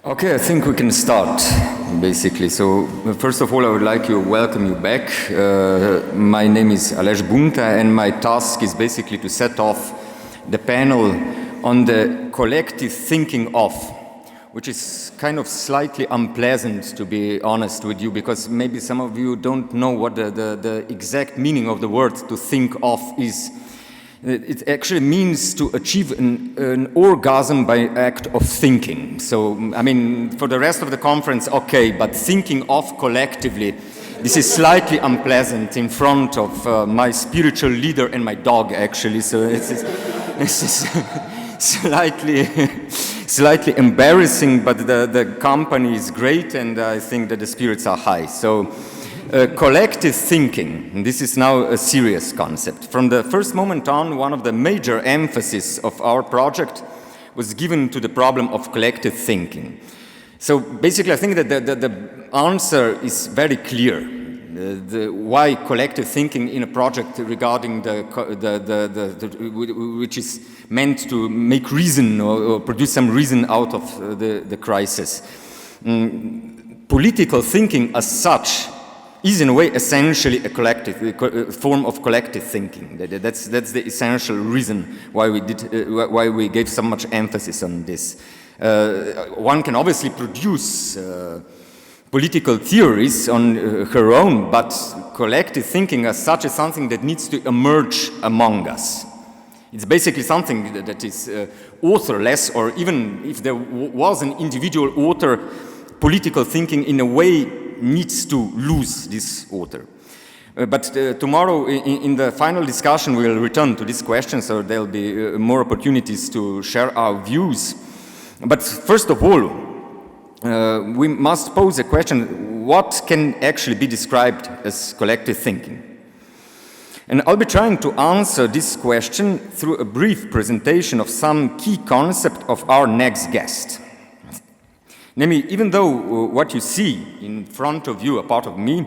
Okay, I think we can start, basically. So, first of all, I would like to welcome you back. My name is Aleš Bunta, and my task is basically to set off the panel on the collective thinking of, which is kind of slightly unpleasant, to be honest with you, because maybe some of you don't know what the exact meaning of the word to think of is. It actually means to achieve an orgasm by act of thinking. So, I mean, for the rest of the conference, okay, but thinking of collectively, this is slightly unpleasant in front of my spiritual leader and my dog, actually. So it's slightly embarrassing, but the company is great, and I think that the spirits are high. So. Collective thinking, and this is now a serious concept. From the first moment on, one of the major emphasis of our project was given to the problem of collective thinking. So basically, I think that the answer is very clear. Why collective thinking in a project regarding which is meant to make reason or produce some reason out of the crisis. Political thinking as such is in a way essentially a form of collective thinking. That's the essential reason why we gave so much emphasis on this. One can obviously produce political theories on her own, but collective thinking as such is something that needs to emerge among us. It's basically something that is authorless, or even if there was an individual author, political thinking in a way needs to lose this author. But tomorrow in the final discussion we will return to this question, so there will be more opportunities to share our views. But first of all, we must pose a question: what can actually be described as collective thinking? And I'll be trying to answer this question through a brief presentation of some key concept of our next guest. Namely, even though what you see in front of you, a part of me,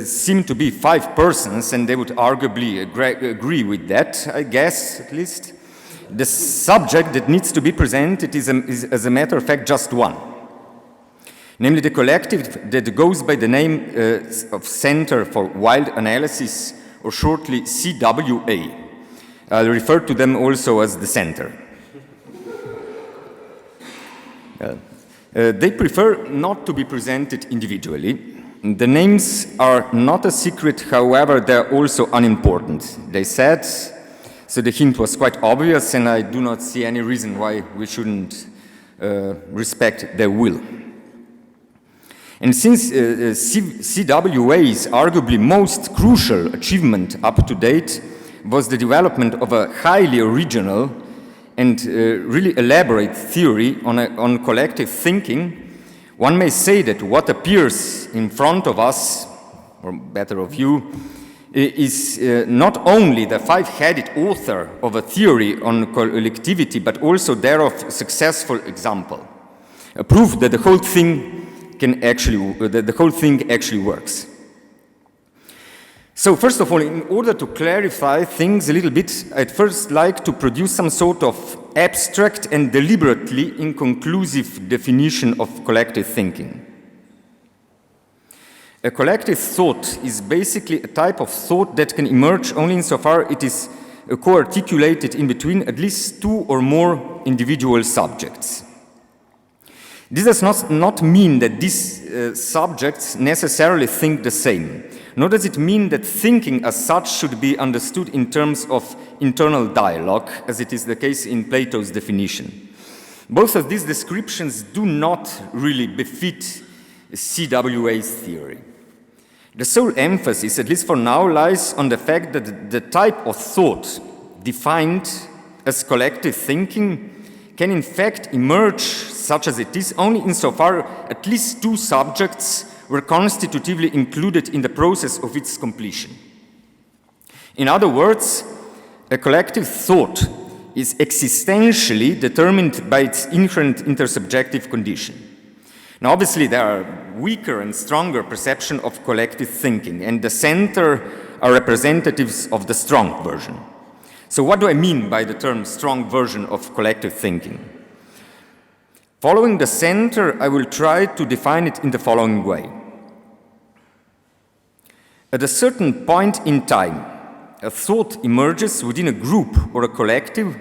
seem to be 5 persons, and they would arguably agree with that, I guess, at least, the subject that needs to be presented is, as a matter of fact, just one. Namely, the collective that goes by the name of Center for Wild Analysis, or shortly CWA. I'll refer to them also as the Center. They prefer not to be presented individually. The names are not a secret, however, they're also unimportant. They said, so the hint was quite obvious, and I do not see any reason why we shouldn't respect their will. And since CWA's arguably most crucial achievement up to date was the development of a highly original and really elaborate theory on collective thinking, one may say that what appears in front of us, or better of you, is not only the 5-headed author of a theory on collectivity, but also thereof successful example, a proof that the whole thing actually works. So first of all, in order to clarify things a little bit, I'd first like to produce some sort of abstract and deliberately inconclusive definition of collective thinking. A collective thought is basically a type of thought that can emerge only insofar it is co-articulated in between at least 2 or more individual subjects. This does not mean that these subjects necessarily think the same, nor does it mean that thinking as such should be understood in terms of internal dialogue, as it is the case in Plato's definition. Both of these descriptions do not really befit CWA's theory. The sole emphasis, at least for now, lies on the fact that the type of thought defined as collective thinking can in fact emerge, such as it is, only insofar at least 2 subjects were constitutively included in the process of its completion. In other words, a collective thought is existentially determined by its inherent intersubjective condition. Now, obviously, there are weaker and stronger perceptions of collective thinking, and the Center are representatives of the strong version. So what do I mean by the term strong version of collective thinking? Following the center, I will try to define it in the following way. At a certain point in time, a thought emerges within a group or a collective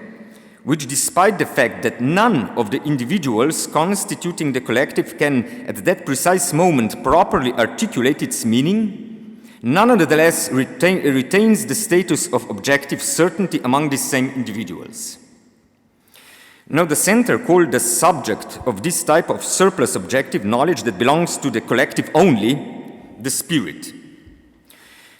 which, despite the fact that none of the individuals constituting the collective can at that precise moment properly articulate its meaning, nonetheless retains the status of objective certainty among these same individuals. Now, the center, called the subject of this type of surplus objective knowledge that belongs to the collective only, the spirit.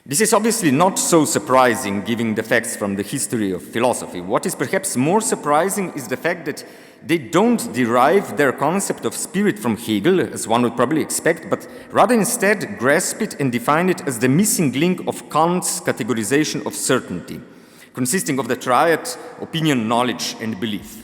This is obviously not so surprising given the facts from the history of philosophy. What is perhaps more surprising is the fact that they don't derive their concept of spirit from Hegel, as one would probably expect, but rather instead grasp it and define it as the missing link of Kant's categorization of certainty, consisting of the triad opinion, knowledge, and belief.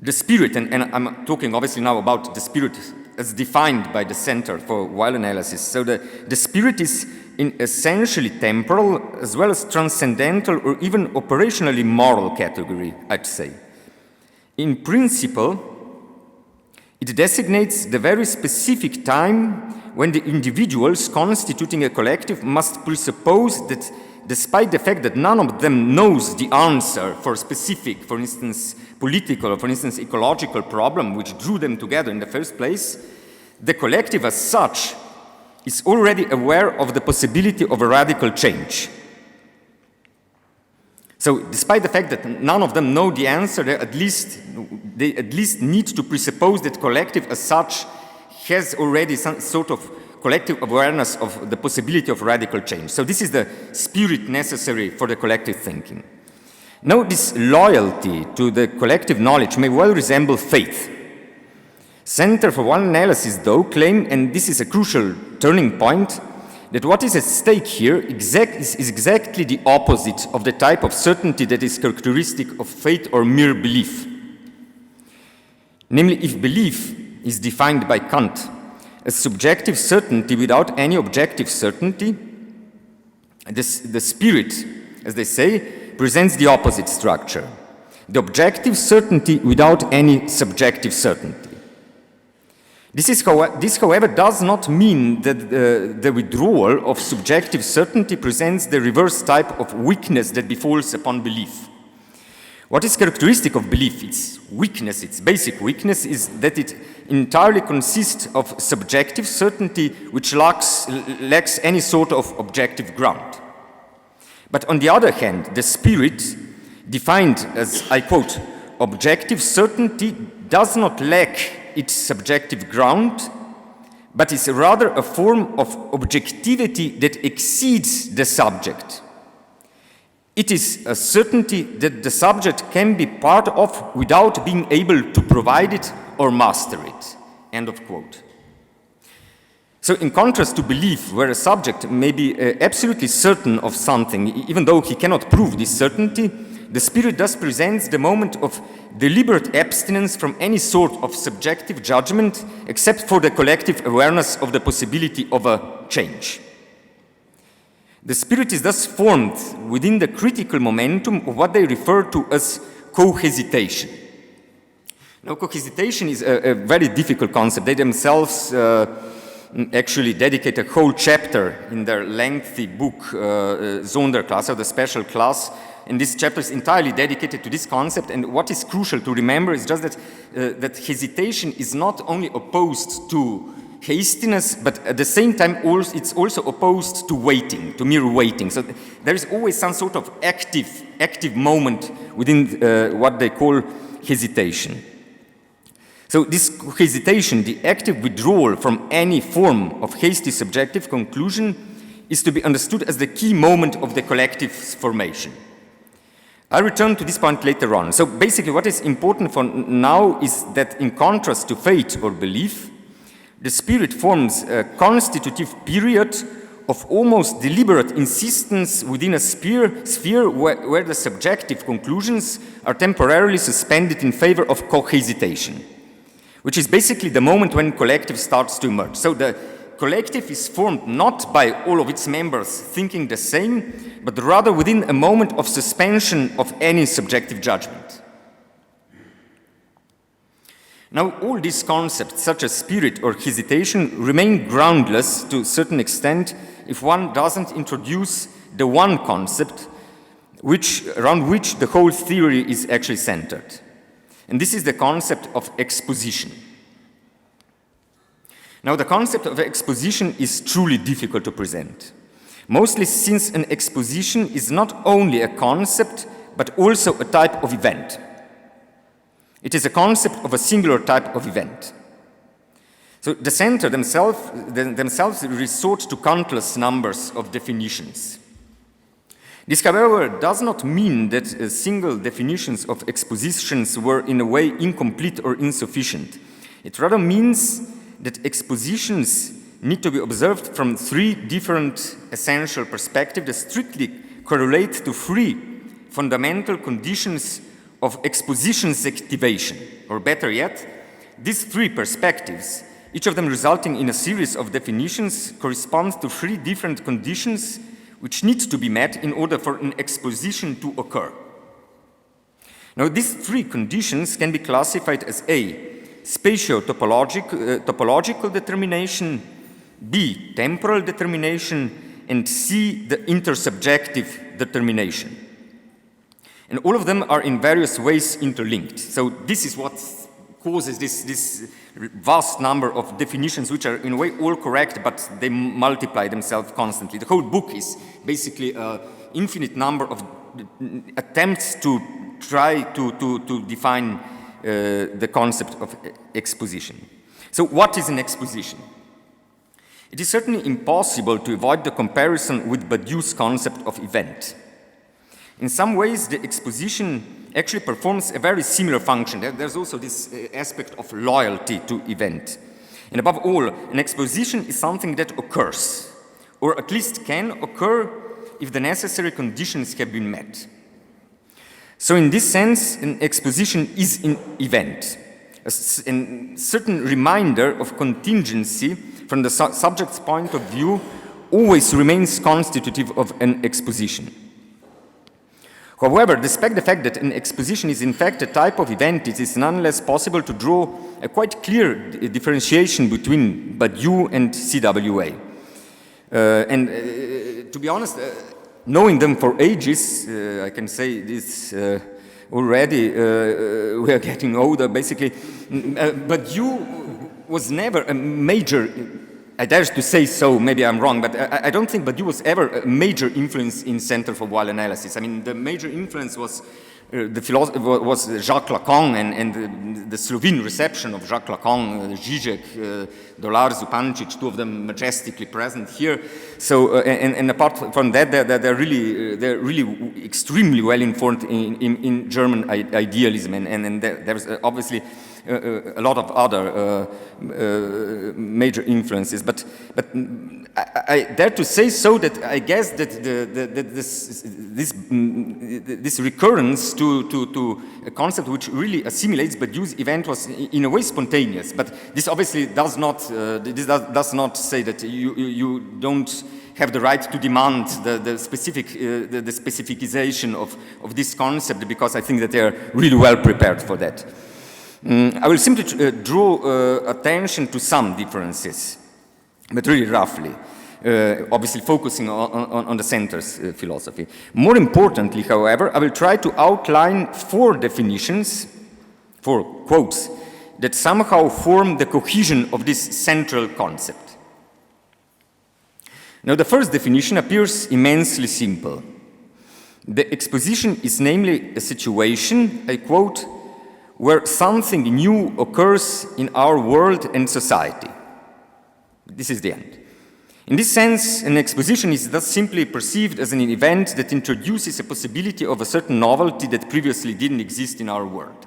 The spirit, and I'm talking obviously now about the spirit as defined by the Center for While Analysis. So the spirit is in essentially temporal as well as transcendental or even operationally moral category, I'd say. In principle, it designates the very specific time when the individuals constituting a collective must presuppose that despite the fact that none of them knows the answer for a specific, for instance, political or for instance, ecological problem which drew them together in the first place, the collective as such is already aware of the possibility of a radical change. So despite the fact that none of them know the answer, they at least need to presuppose that collective as such has already some sort of collective awareness of the possibility of radical change. So this is the spirit necessary for the collective thinking. Now, this loyalty to the collective knowledge may well resemble faith. Center for While Analysis, though, claim, and this is a crucial turning point, that what is at stake here is exactly the opposite of the type of certainty that is characteristic of faith or mere belief. Namely, if belief is defined by Kant as subjective certainty without any objective certainty, the spirit, as they say, presents the opposite structure, the objective certainty without any subjective certainty. This, however, does not mean that the withdrawal of subjective certainty presents the reverse type of weakness that befalls upon belief. What is characteristic of belief, its weakness, its basic weakness, is that it entirely consists of subjective certainty which lacks any sort of objective ground. But on the other hand, the spirit, defined as, I quote, objective certainty, does not lack its subjective ground, but is rather a form of objectivity that exceeds the subject. It is a certainty that the subject can be part of without being able to provide it or master it. End of quote. So in contrast to belief, where a subject may be absolutely certain of something, even though he cannot prove this certainty, the spirit thus presents the moment of deliberate abstinence from any sort of subjective judgment except for the collective awareness of the possibility of a change. The spirit is thus formed within the critical momentum of what they refer to as co-hesitation. Now, co-hesitation is a very difficult concept. They themselves actually dedicate a whole chapter in their lengthy book, Sonderklasse, or the special class. And this chapter is entirely dedicated to this concept. And what is crucial to remember is just that, that hesitation is not only opposed to hastiness, but at the same time it's also opposed to waiting, to mere waiting. So there is always some sort of active moment within what they call hesitation. So this hesitation, the active withdrawal from any form of hasty subjective conclusion, is to be understood as the key moment of the collective's formation. I'll return to this point later on. So basically what is important for now is that in contrast to faith or belief, the spirit forms a constitutive period of almost deliberate insistence within a sphere where the subjective conclusions are temporarily suspended in favor of co-hesitation, which is basically the moment when collective starts to emerge. So the collective is formed not by all of its members thinking the same, but rather within a moment of suspension of any subjective judgment. Now, all these concepts, such as spirit or hesitation, remain groundless to a certain extent if one doesn't introduce the one concept around which the whole theory is actually centered. And this is the concept of exposition. Now, the concept of exposition is truly difficult to present, mostly since an exposition is not only a concept, but also a type of event. It is a concept of a singular type of event. So the center themselves resort to countless numbers of definitions. This, however, does not mean that single definitions of expositions were in a way incomplete or insufficient. It rather means that expositions need to be observed from three different essential perspectives that strictly correlate to three fundamental conditions of exposition's activation. Or better yet, these three perspectives, each of them resulting in a series of definitions, corresponds to three different conditions which need to be met in order for an exposition to occur. Now, these three conditions can be classified as A, spatio-topological determination, B, temporal determination, and C, the intersubjective determination. And all of them are in various ways interlinked. So this is what causes this vast number of definitions, which are in a way all correct, but they multiply themselves constantly. The whole book is basically an infinite number of attempts to try to define the concept of exposition. So what is an exposition? It is certainly impossible to avoid the comparison with Badiou's concept of event. In some ways, the exposition actually performs a very similar function. There's also this aspect of loyalty to event. And above all, an exposition is something that occurs, or at least can occur if the necessary conditions have been met. So in this sense, an exposition is an event, a certain reminder of contingency from the subject's point of view always remains constitutive of an exposition. However, despite the fact that an exposition is in fact a type of event, it is nonetheless possible to draw a quite clear differentiation between Badiou and CWA. To be honest, knowing them for ages, I can say this already, we are getting older basically, Badiou was never a major, I dare to say so, maybe I'm wrong, but I don't think Badiou was ever a major influence in Center for While Analysis. I mean, the major influence was was Jacques Lacan and the Slovene reception of Jacques Lacan, Žižek, Dolar, Zupančič, two of them majestically present here. So, and apart from that, they're really extremely well informed in German idealism, and there's obviously a lot of other major influences, but I dare to say so that I guess that this recurrence to a concept which really assimilates Badiou's event was in a way spontaneous. But this obviously does not say that you don't have the right to demand the specificization of this concept, because I think that they are really well prepared for that. I will simply draw attention to some differences, but really roughly, obviously focusing on the center's philosophy. More importantly, however, I will try to outline four definitions, four quotes, that somehow form the cohesion of this central concept. Now, the first definition appears immensely simple. The exposition is namely a situation, I quote, where something new occurs in our world and society. This is the end. In this sense, an exposition is thus simply perceived as an event that introduces a possibility of a certain novelty that previously didn't exist in our world.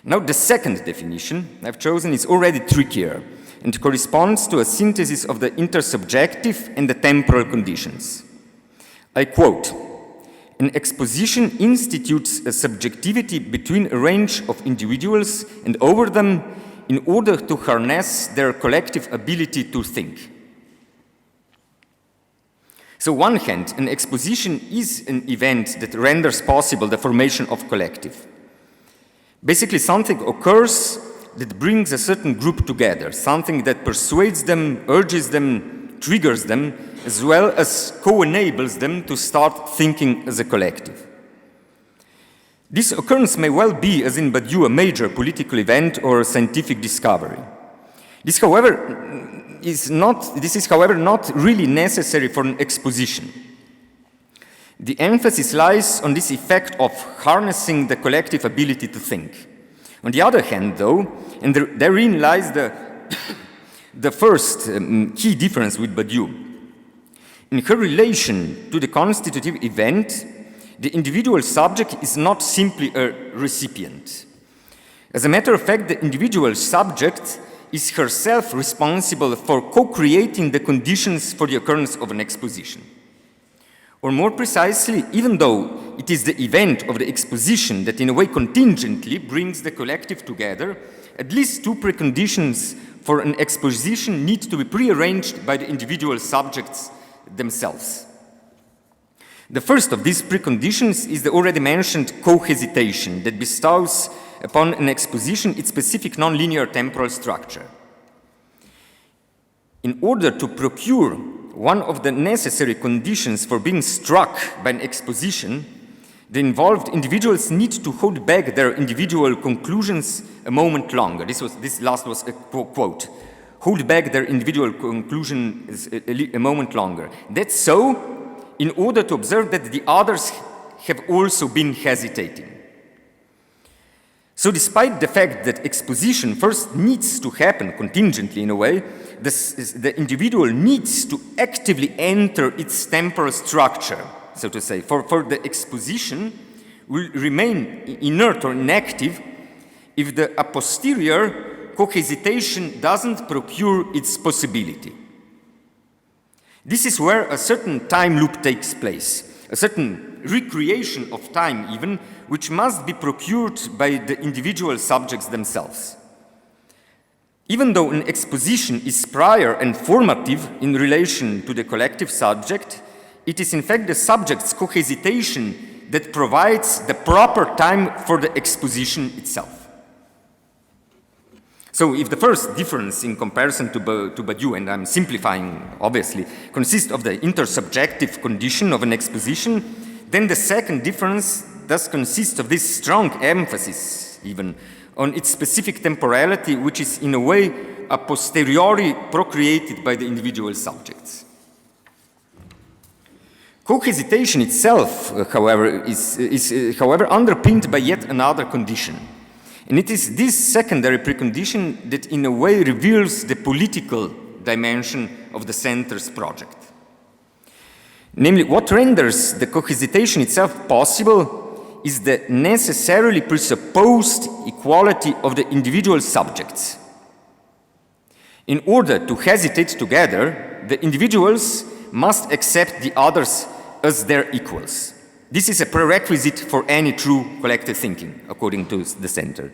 Now, the second definition I've chosen is already trickier and corresponds to a synthesis of the intersubjective and the temporal conditions. I quote, "An exposition institutes a subjectivity between a range of individuals and over them in order to harness their collective ability to think." So on one hand, an exposition is an event that renders possible the formation of collective. Basically, something occurs that brings a certain group together, something that persuades them, urges them, triggers them, as well as co-enables them to start thinking as a collective. This occurrence may well be, as in Badiou, a major political event or a scientific discovery. This, however, is not really necessary for an exposition. The emphasis lies on this effect of harnessing the collective ability to think. On the other hand, though, and therein lies the first key difference with Badiou. In her relation to the constitutive event, the individual subject is not simply a recipient. As a matter of fact, the individual subject is herself responsible for co-creating the conditions for the occurrence of an exposition. Or more precisely, even though it is the event of the exposition that in a way contingently brings the collective together, at least two preconditions for an exposition need to be prearranged by the individual subjects themselves. The first of these preconditions is the already mentioned co-hesitation that bestows upon an exposition its specific nonlinear temporal structure. In order to procure one of the necessary conditions for being struck by an exposition, the involved individuals need to hold back their individual conclusions a moment longer. This last was a quote. Hold back their individual conclusions a moment longer. That's so in order to observe that the others have also been hesitating. So despite the fact that exposition first needs to happen contingently in a way, the individual needs to actively enter its temporal structure, so to say, for the exposition will remain inert or inactive if the a posterior co-hesitation doesn't procure its possibility. This is where a certain time loop takes place, a certain recreation of time even, which must be procured by the individual subjects themselves. Even though an exposition is prior and formative in relation to the collective subject, it is in fact the subject's co-hesitation that provides the proper time for the exposition itself. So if the first difference in comparison to Badiou, and I'm simplifying obviously, consists of the intersubjective condition of an exposition, then the second difference thus consists of this strong emphasis even on its specific temporality, which is in a way a posteriori procreated by the individual subjects. Co-hesitation itself, however, is however underpinned by yet another condition. And it is this secondary precondition that in a way reveals the political dimension of the center's project. Namely, what renders the co-hesitation itself possible is the necessarily presupposed equality of the individual subjects. In order to hesitate together, the individuals must accept the others as their equals. This is a prerequisite for any true collective thinking, according to the center.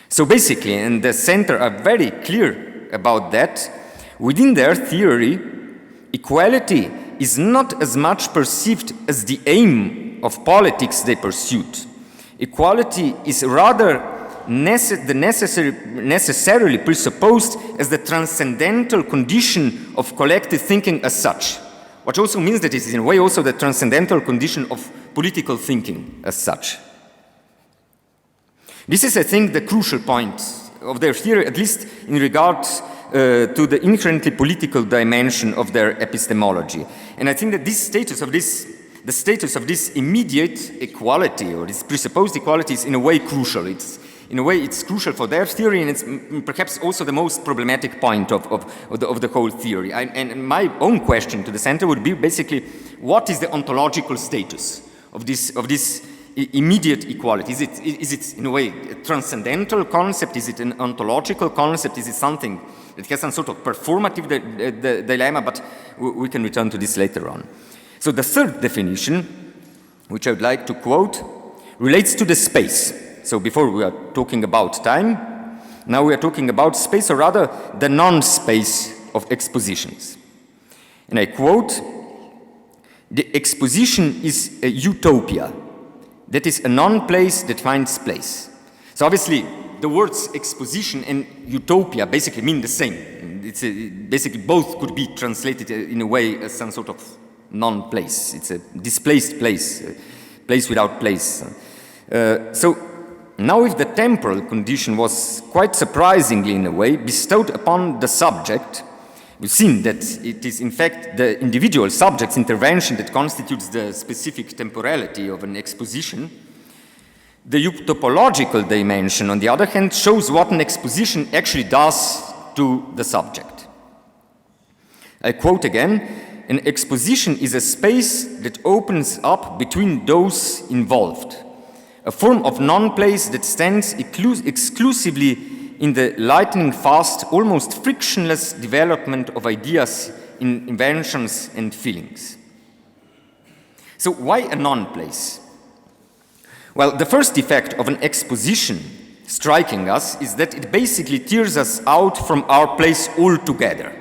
So basically, and the center are very clear about that, within their theory, equality is not as much perceived as the aim of politics they pursued. Equality is rather necessarily presupposed as the transcendental condition of collective thinking as such, which also means that it is in a way also the transcendental condition of political thinking as such. This is, I think, the crucial point of their theory, at least in regard to the inherently political dimension of their epistemology. And I think that the status of this immediate equality, or this presupposed equality, is in a way crucial. It's crucial for their theory, and it's perhaps also the most problematic point of the whole theory. And my own question to the center would be basically, what is the ontological status of this immediate equality? Is it in a way a transcendental concept? Is it an ontological concept? Is it something that has some sort of performative dilemma? But we can return to this later on. So the third definition, which I would like to quote, relates to the space. So before we are talking about time, now we are talking about space, or rather the non-space of expositions. And I quote, "The exposition is a utopia, that is a non-place that finds place." So obviously, the words exposition and utopia basically mean the same. Basically both could be translated in a way as some sort of non-place. It's a displaced place, a place without place. So now if the temporal condition was quite surprisingly in a way bestowed upon the subject, we've seen that it is in fact the individual subject's intervention that constitutes the specific temporality of an exposition. The topological dimension, on the other hand, shows what an exposition actually does to the subject. I quote again, "An exposition is a space that opens up between those involved, a form of non-place that stands exclusively in the lightning fast, almost frictionless development of ideas, inventions, and feelings." So why a non-place? Well, the first effect of an exposition striking us is that it basically tears us out from our place altogether.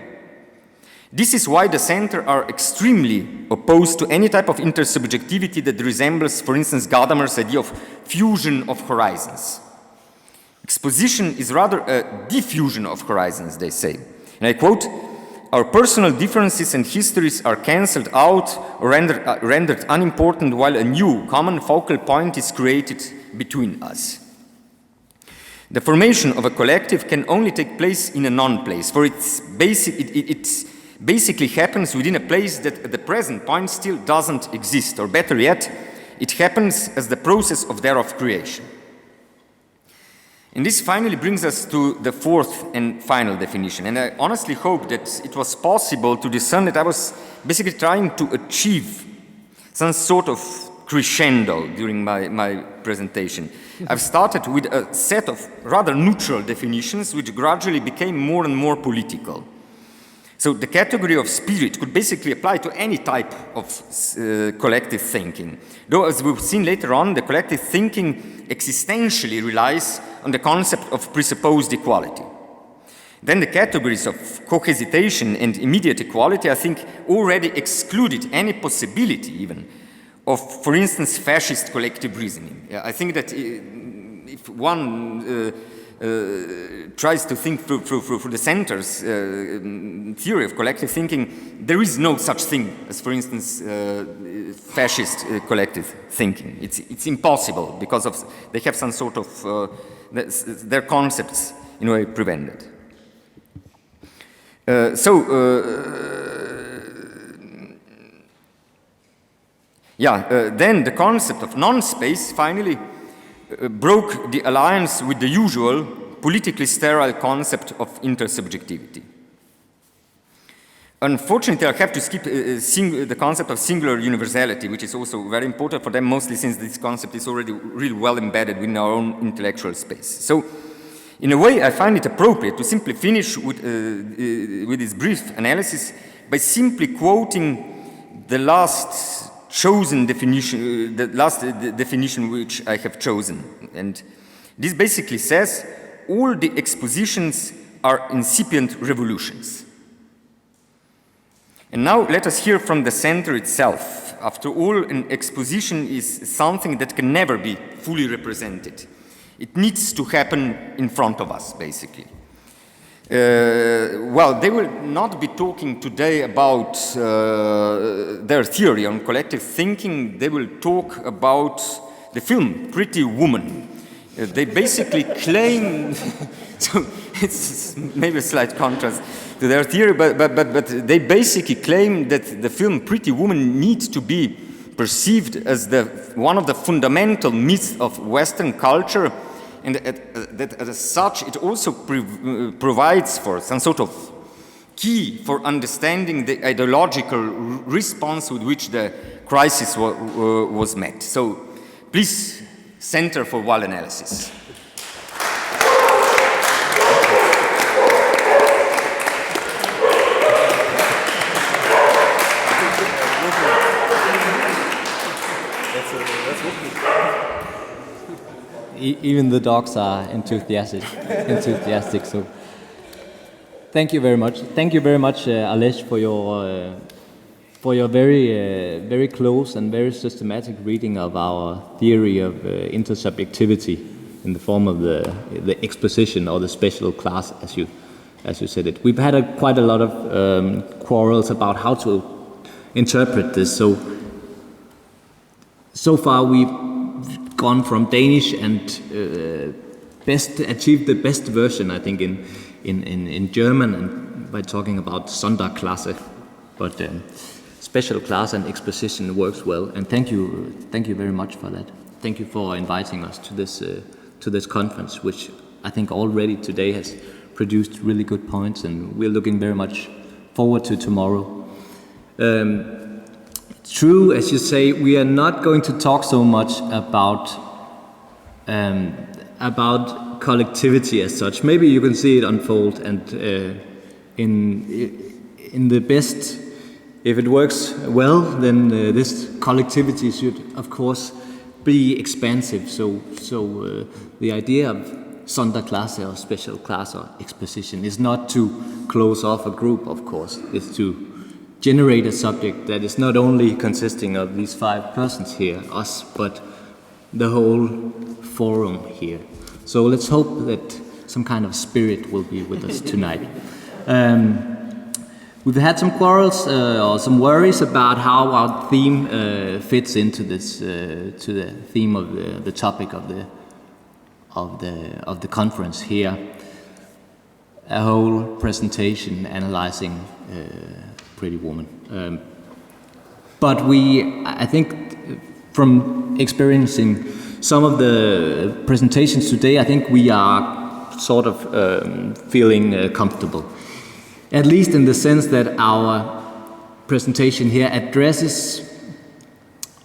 This is why the center are extremely opposed to any type of intersubjectivity that resembles, for instance, Gadamer's idea of fusion of horizons. Exposition is rather a diffusion of horizons, they say. And I quote, "Our personal differences and histories are cancelled out or rendered unimportant while a new common focal point is created between us." The formation of a collective can only take place in a non-place, for it basically happens within a place that at the present point still doesn't exist, or better yet, it happens as the process of thereof creation. And this finally brings us to the fourth and final definition. And I honestly hope that it was possible to discern that I was basically trying to achieve some sort of crescendo during my presentation. I've started with a set of rather neutral definitions which gradually became more and more political. So the category of spirit could basically apply to any type of collective thinking. Though, as we've seen later on, the collective thinking existentially relies on the concept of presupposed equality. Then the categories of cohesitation and immediate equality, I think, already excluded any possibility even of, for instance, fascist collective reasoning. I think that if one tries to think through the center's theory of collective thinking, there is no such thing as, for instance, fascist collective thinking. It's impossible because they have some sort of their concepts in a way prevented. Then the concept of non-space finally broke the alliance with the usual politically sterile concept of intersubjectivity. Unfortunately, I have to skip the concept of singular universality, which is also very important for them, mostly since this concept is already really well embedded within our own intellectual space. So, in a way, I find it appropriate to simply finish with this brief analysis by simply quoting the last chosen definition, the last definition which I have chosen. And this basically says, all the expositions are incipient revolutions. And now let us hear from the center itself. After all, an exposition is something that can never be fully represented. It needs to happen in front of us, basically. Well, they will not be talking today about their theory on collective thinking. They will talk about the film Pretty Woman. They basically claim, so it's maybe a slight contrast to their theory, but they basically claim that the film Pretty Woman needs to be perceived as one of the fundamental myths of Western culture, and that as such it also provides for some sort of key for understanding the ideological response with which the crisis was met. So please, Center for Wall Analysis. Even the dogs are enthusiastic. So, thank you very much. Thank you very much, Aleš, for your very close and very systematic reading of our theory of intersubjectivity. in the form of the exposition or the special class, as you said it. We've had quite a lot of quarrels about how to interpret this. So far we've gone from Danish and achieved the best version, I think, in German, and by talking about Sonderklasse, but special class and exposition works well. And thank you very much for that. Thank you for inviting us to this conference, which I think already today has produced really good points, and we're looking very much forward to tomorrow. True, as you say, we are not going to talk so much about collectivity as such. Maybe you can see it unfold, and in the best, if it works well, then this collectivity should, of course, be expansive. So the idea of Sonderklasse or special class or exposition is not to close off a group, of course. It's to generate a subject that is not only consisting of these 5 persons here, us, but the whole forum here. So let's hope that some kind of spirit will be with us tonight. We've had some quarrels or some worries about how our theme fits into this, to the theme of the topic of the conference here. A whole presentation analyzing Pretty Woman. But I think from experiencing some of the presentations today, I think we are sort of feeling comfortable. At least in the sense that our presentation here addresses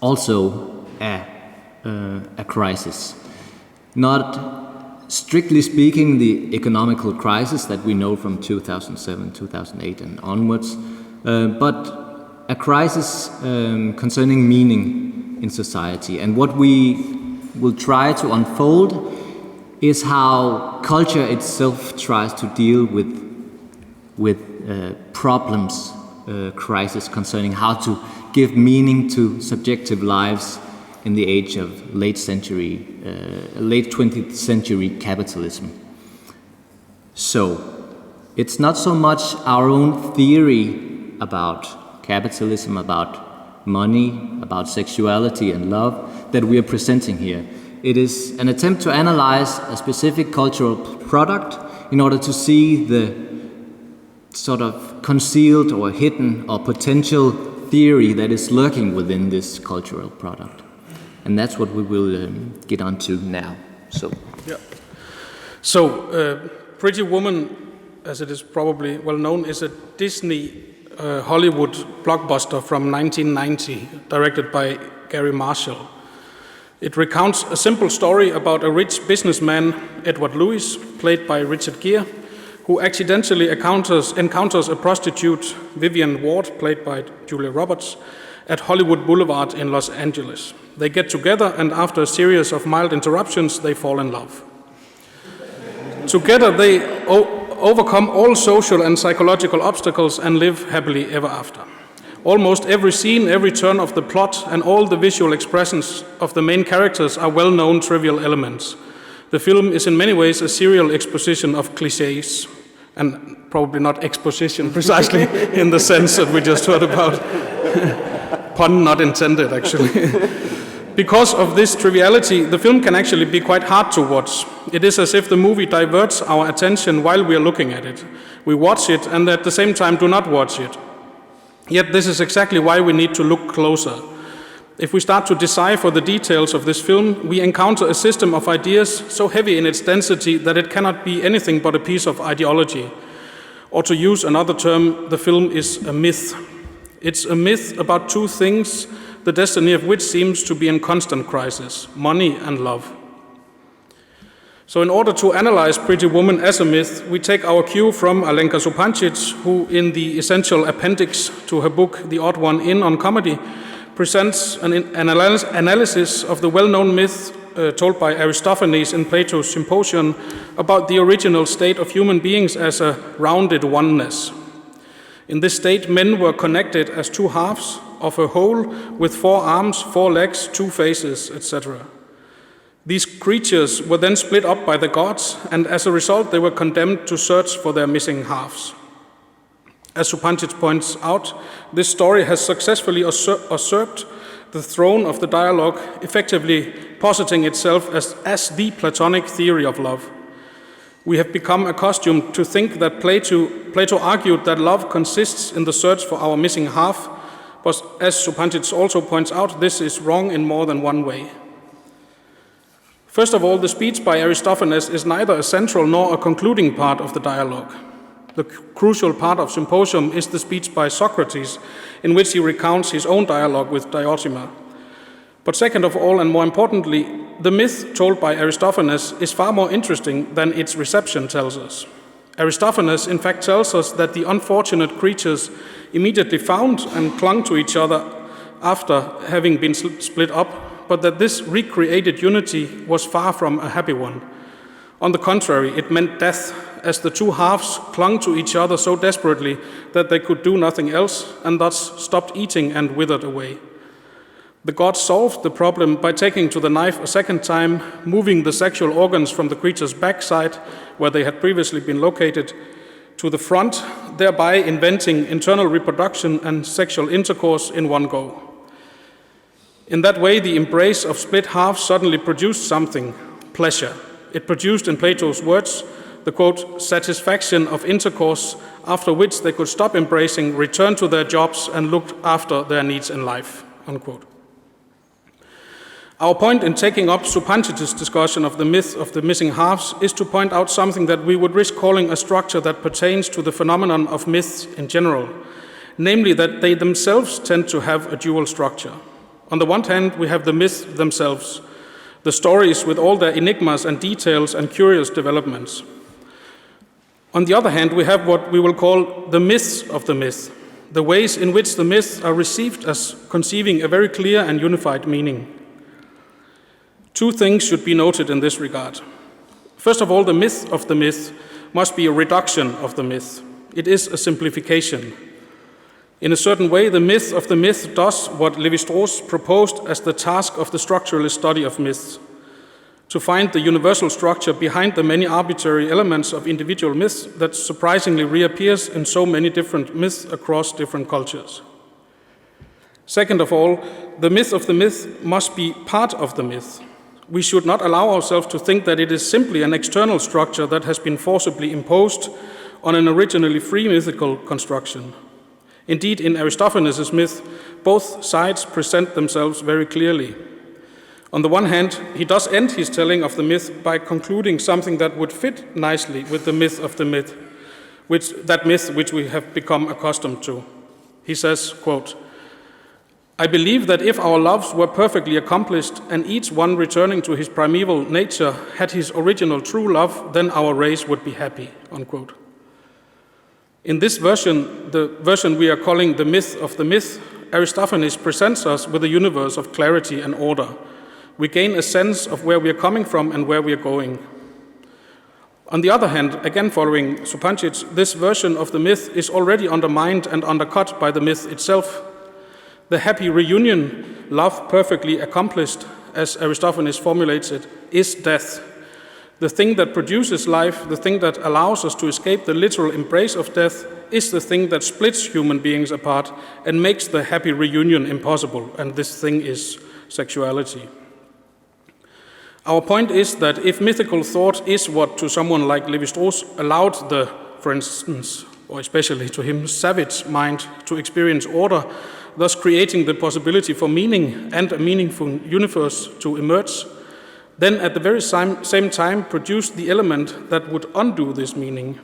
also a crisis. Not strictly speaking the economical crisis that we know from 2007, 2008 and onwards, but a crisis concerning meaning in society. And what we will try to unfold is how culture itself tries to deal with problems, crisis concerning how to give meaning to subjective lives in the age of late 20th century capitalism. So, it's not so much our own theory about capitalism, about money, about sexuality and love that we are presenting here. It is an attempt to analyze a specific cultural product in order to see the sort of concealed or hidden or potential theory that is lurking within this cultural product. And that's what we will get on to now. So, Pretty Woman, as it is probably well known, is a Disney Hollywood blockbuster from 1990, directed by Gary Marshall. It recounts a simple story about a rich businessman, Edward Lewis, played by Richard Gere, who accidentally encounters a prostitute, Vivian Ward, played by Julia Roberts, at Hollywood Boulevard in Los Angeles. They get together, and after a series of mild interruptions, they fall in love. Together, they overcome all social and psychological obstacles and live happily ever after. Almost every scene, every turn of the plot, and all the visual expressions of the main characters are well-known trivial elements. The film is in many ways a serial exposition of clichés, and probably not exposition precisely in the sense that we just heard about. Pun not intended, actually. Because of this triviality, the film can actually be quite hard to watch. It is as if the movie diverts our attention while we are looking at it. We watch it and at the same time do not watch it. Yet this is exactly why we need to look closer. If we start to decipher the details of this film, we encounter a system of ideas so heavy in its density that it cannot be anything but a piece of ideology. Or to use another term, the film is a myth. It's a myth about 2 things, the destiny of which seems to be in constant crisis: money and love. So in order to analyze Pretty Woman as a myth, we take our cue from Alenka Supancic, who in the essential appendix to her book, The Odd One In on Comedy, presents an analysis of the well-known myth told by Aristophanes in Plato's Symposium about the original state of human beings as a rounded oneness. In this state, men were connected as 2 halves of a whole with 4 arms, 4 legs, 2 faces, etc. These creatures were then split up by the gods, and as a result they were condemned to search for their missing halves. As Supantjic points out, this story has successfully usurped the throne of the dialogue, effectively positing itself as the Platonic theory of love. We have become accustomed to think that Plato argued that love consists in the search for our missing half, but as Supantjic also points out, this is wrong in more than one way. First of all, the speech by Aristophanes is neither a central nor a concluding part of the dialogue. The crucial part of Symposium is the speech by Socrates, in which he recounts his own dialogue with Diotima. But second of all, and more importantly, the myth told by Aristophanes is far more interesting than its reception tells us. Aristophanes, in fact, tells us that the unfortunate creatures immediately found and clung to each other after having been split up, but that this recreated unity was far from a happy one. On the contrary, it meant death, as the two halves clung to each other so desperately that they could do nothing else, and thus stopped eating and withered away. The gods solved the problem by taking to the knife a second time, moving the sexual organs from the creature's backside, where they had previously been located, to the front, thereby inventing internal reproduction and sexual intercourse in one go. In that way, the embrace of split halves suddenly produced something, pleasure. It produced, in Plato's words, the quote, satisfaction of intercourse, after which they could stop embracing, return to their jobs, and look after their needs in life, unquote. Our point in taking up Supantjic's discussion of the myth of the missing halves is to point out something that we would risk calling a structure that pertains to the phenomenon of myths in general, namely that they themselves tend to have a dual structure. On the one hand, we have the myths themselves, the stories with all their enigmas and details and curious developments. On the other hand, we have what we will call the myths of the myth, the ways in which the myths are received as conceiving a very clear and unified meaning. Two things should be noted in this regard. First of all, the myth of the myth must be a reduction of the myth. It is a simplification. In a certain way, the myth of the myth does what Lévi-Strauss proposed as the task of the structuralist study of myths, to find the universal structure behind the many arbitrary elements of individual myths that surprisingly reappears in so many different myths across different cultures. Second of all, the myth of the myth must be part of the myth. We should not allow ourselves to think that it is simply an external structure that has been forcibly imposed on an originally free mythical construction. Indeed, in Aristophanes' myth, both sides present themselves very clearly. On the one hand, he does end his telling of the myth by concluding something that would fit nicely with the myth of the myth, which we have become accustomed to. He says, quote, I believe that if our loves were perfectly accomplished and each one returning to his primeval nature had his original true love, then our race would be happy, unquote. In this version, the version we are calling the myth of the myth, Aristophanes presents us with a universe of clarity and order. We gain a sense of where we are coming from and where we are going. On the other hand, again following Supantjic, this version of the myth is already undermined and undercut by the myth itself. The happy reunion, love perfectly accomplished, as Aristophanes formulates it, is death. The thing that produces life, the thing that allows us to escape the literal embrace of death, is the thing that splits human beings apart and makes the happy reunion impossible, and this thing is sexuality. Our point is that if mythical thought is what to someone like Lévi-Strauss allowed the, for instance, or especially to him, savage mind to experience order, thus creating the possibility for meaning and a meaningful universe to emerge, then at the very same time produced the element that would undo this meaning.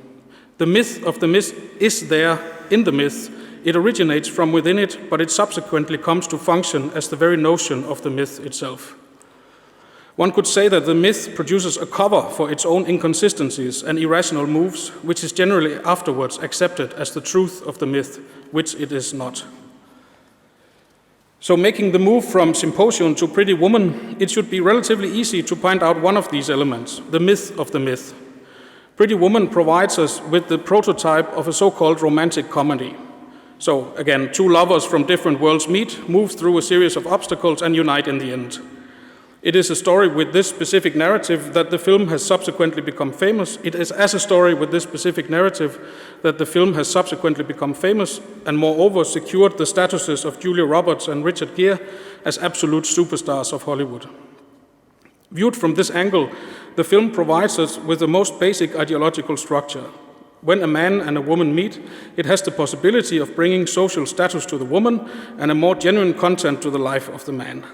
The myth of the myth is there in the myth. It originates from within it, but it subsequently comes to function as the very notion of the myth itself. One could say that the myth produces a cover for its own inconsistencies and irrational moves, which is generally afterwards accepted as the truth of the myth, which it is not. So making the move from Symposium to Pretty Woman, it should be relatively easy to point out one of these elements, the myth of the myth. Pretty Woman provides us with the prototype of a so-called romantic comedy. So again, two lovers from different worlds meet, move through a series of obstacles and unite in the end. It is a story with this specific narrative that the film has subsequently become famous. It is as a story with this specific narrative that the film has subsequently become famous and moreover secured the statuses of Julia Roberts and Richard Gere as absolute superstars of Hollywood. Viewed from this angle, the film provides us with the most basic ideological structure. When a man and a woman meet, it has the possibility of bringing social status to the woman and a more genuine content to the life of the man.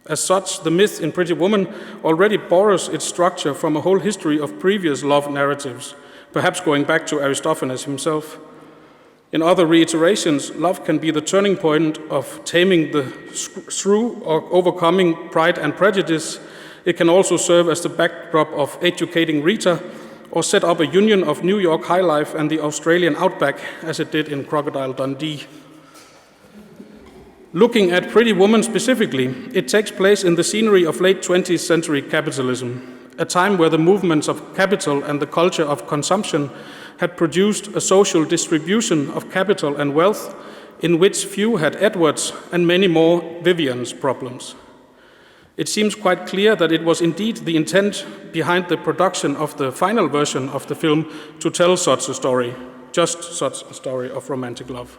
As such, the myth in Pretty Woman already borrows its structure from a whole history of previous love narratives, perhaps going back to Aristophanes himself. In other reiterations, love can be the turning point of taming the shrew or overcoming pride and prejudice. It can also serve as the backdrop of educating Rita, or set up a union of New York high life and the Australian outback, as it did in Crocodile Dundee. Looking at Pretty Woman specifically, it takes place in the scenery of late 20th century capitalism, a time where the movements of capital and the culture of consumption had produced a social distribution of capital and wealth in which few had Edwards and many more Vivian's problems. It seems quite clear that it was indeed the intent behind the production of the final version of the film to tell such a story, just such a story of romantic love.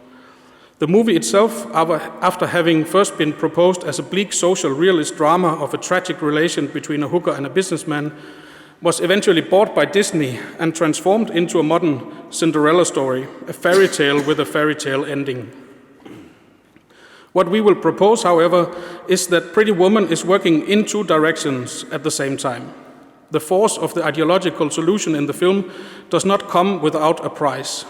The movie itself, after having first been proposed as a bleak social realist drama of a tragic relation between a hooker and a businessman, was eventually bought by Disney and transformed into a modern Cinderella story, a fairy tale with a fairy tale ending. What we will propose, however, is that Pretty Woman is working in two directions at the same time. The force of the ideological solution in the film does not come without a price.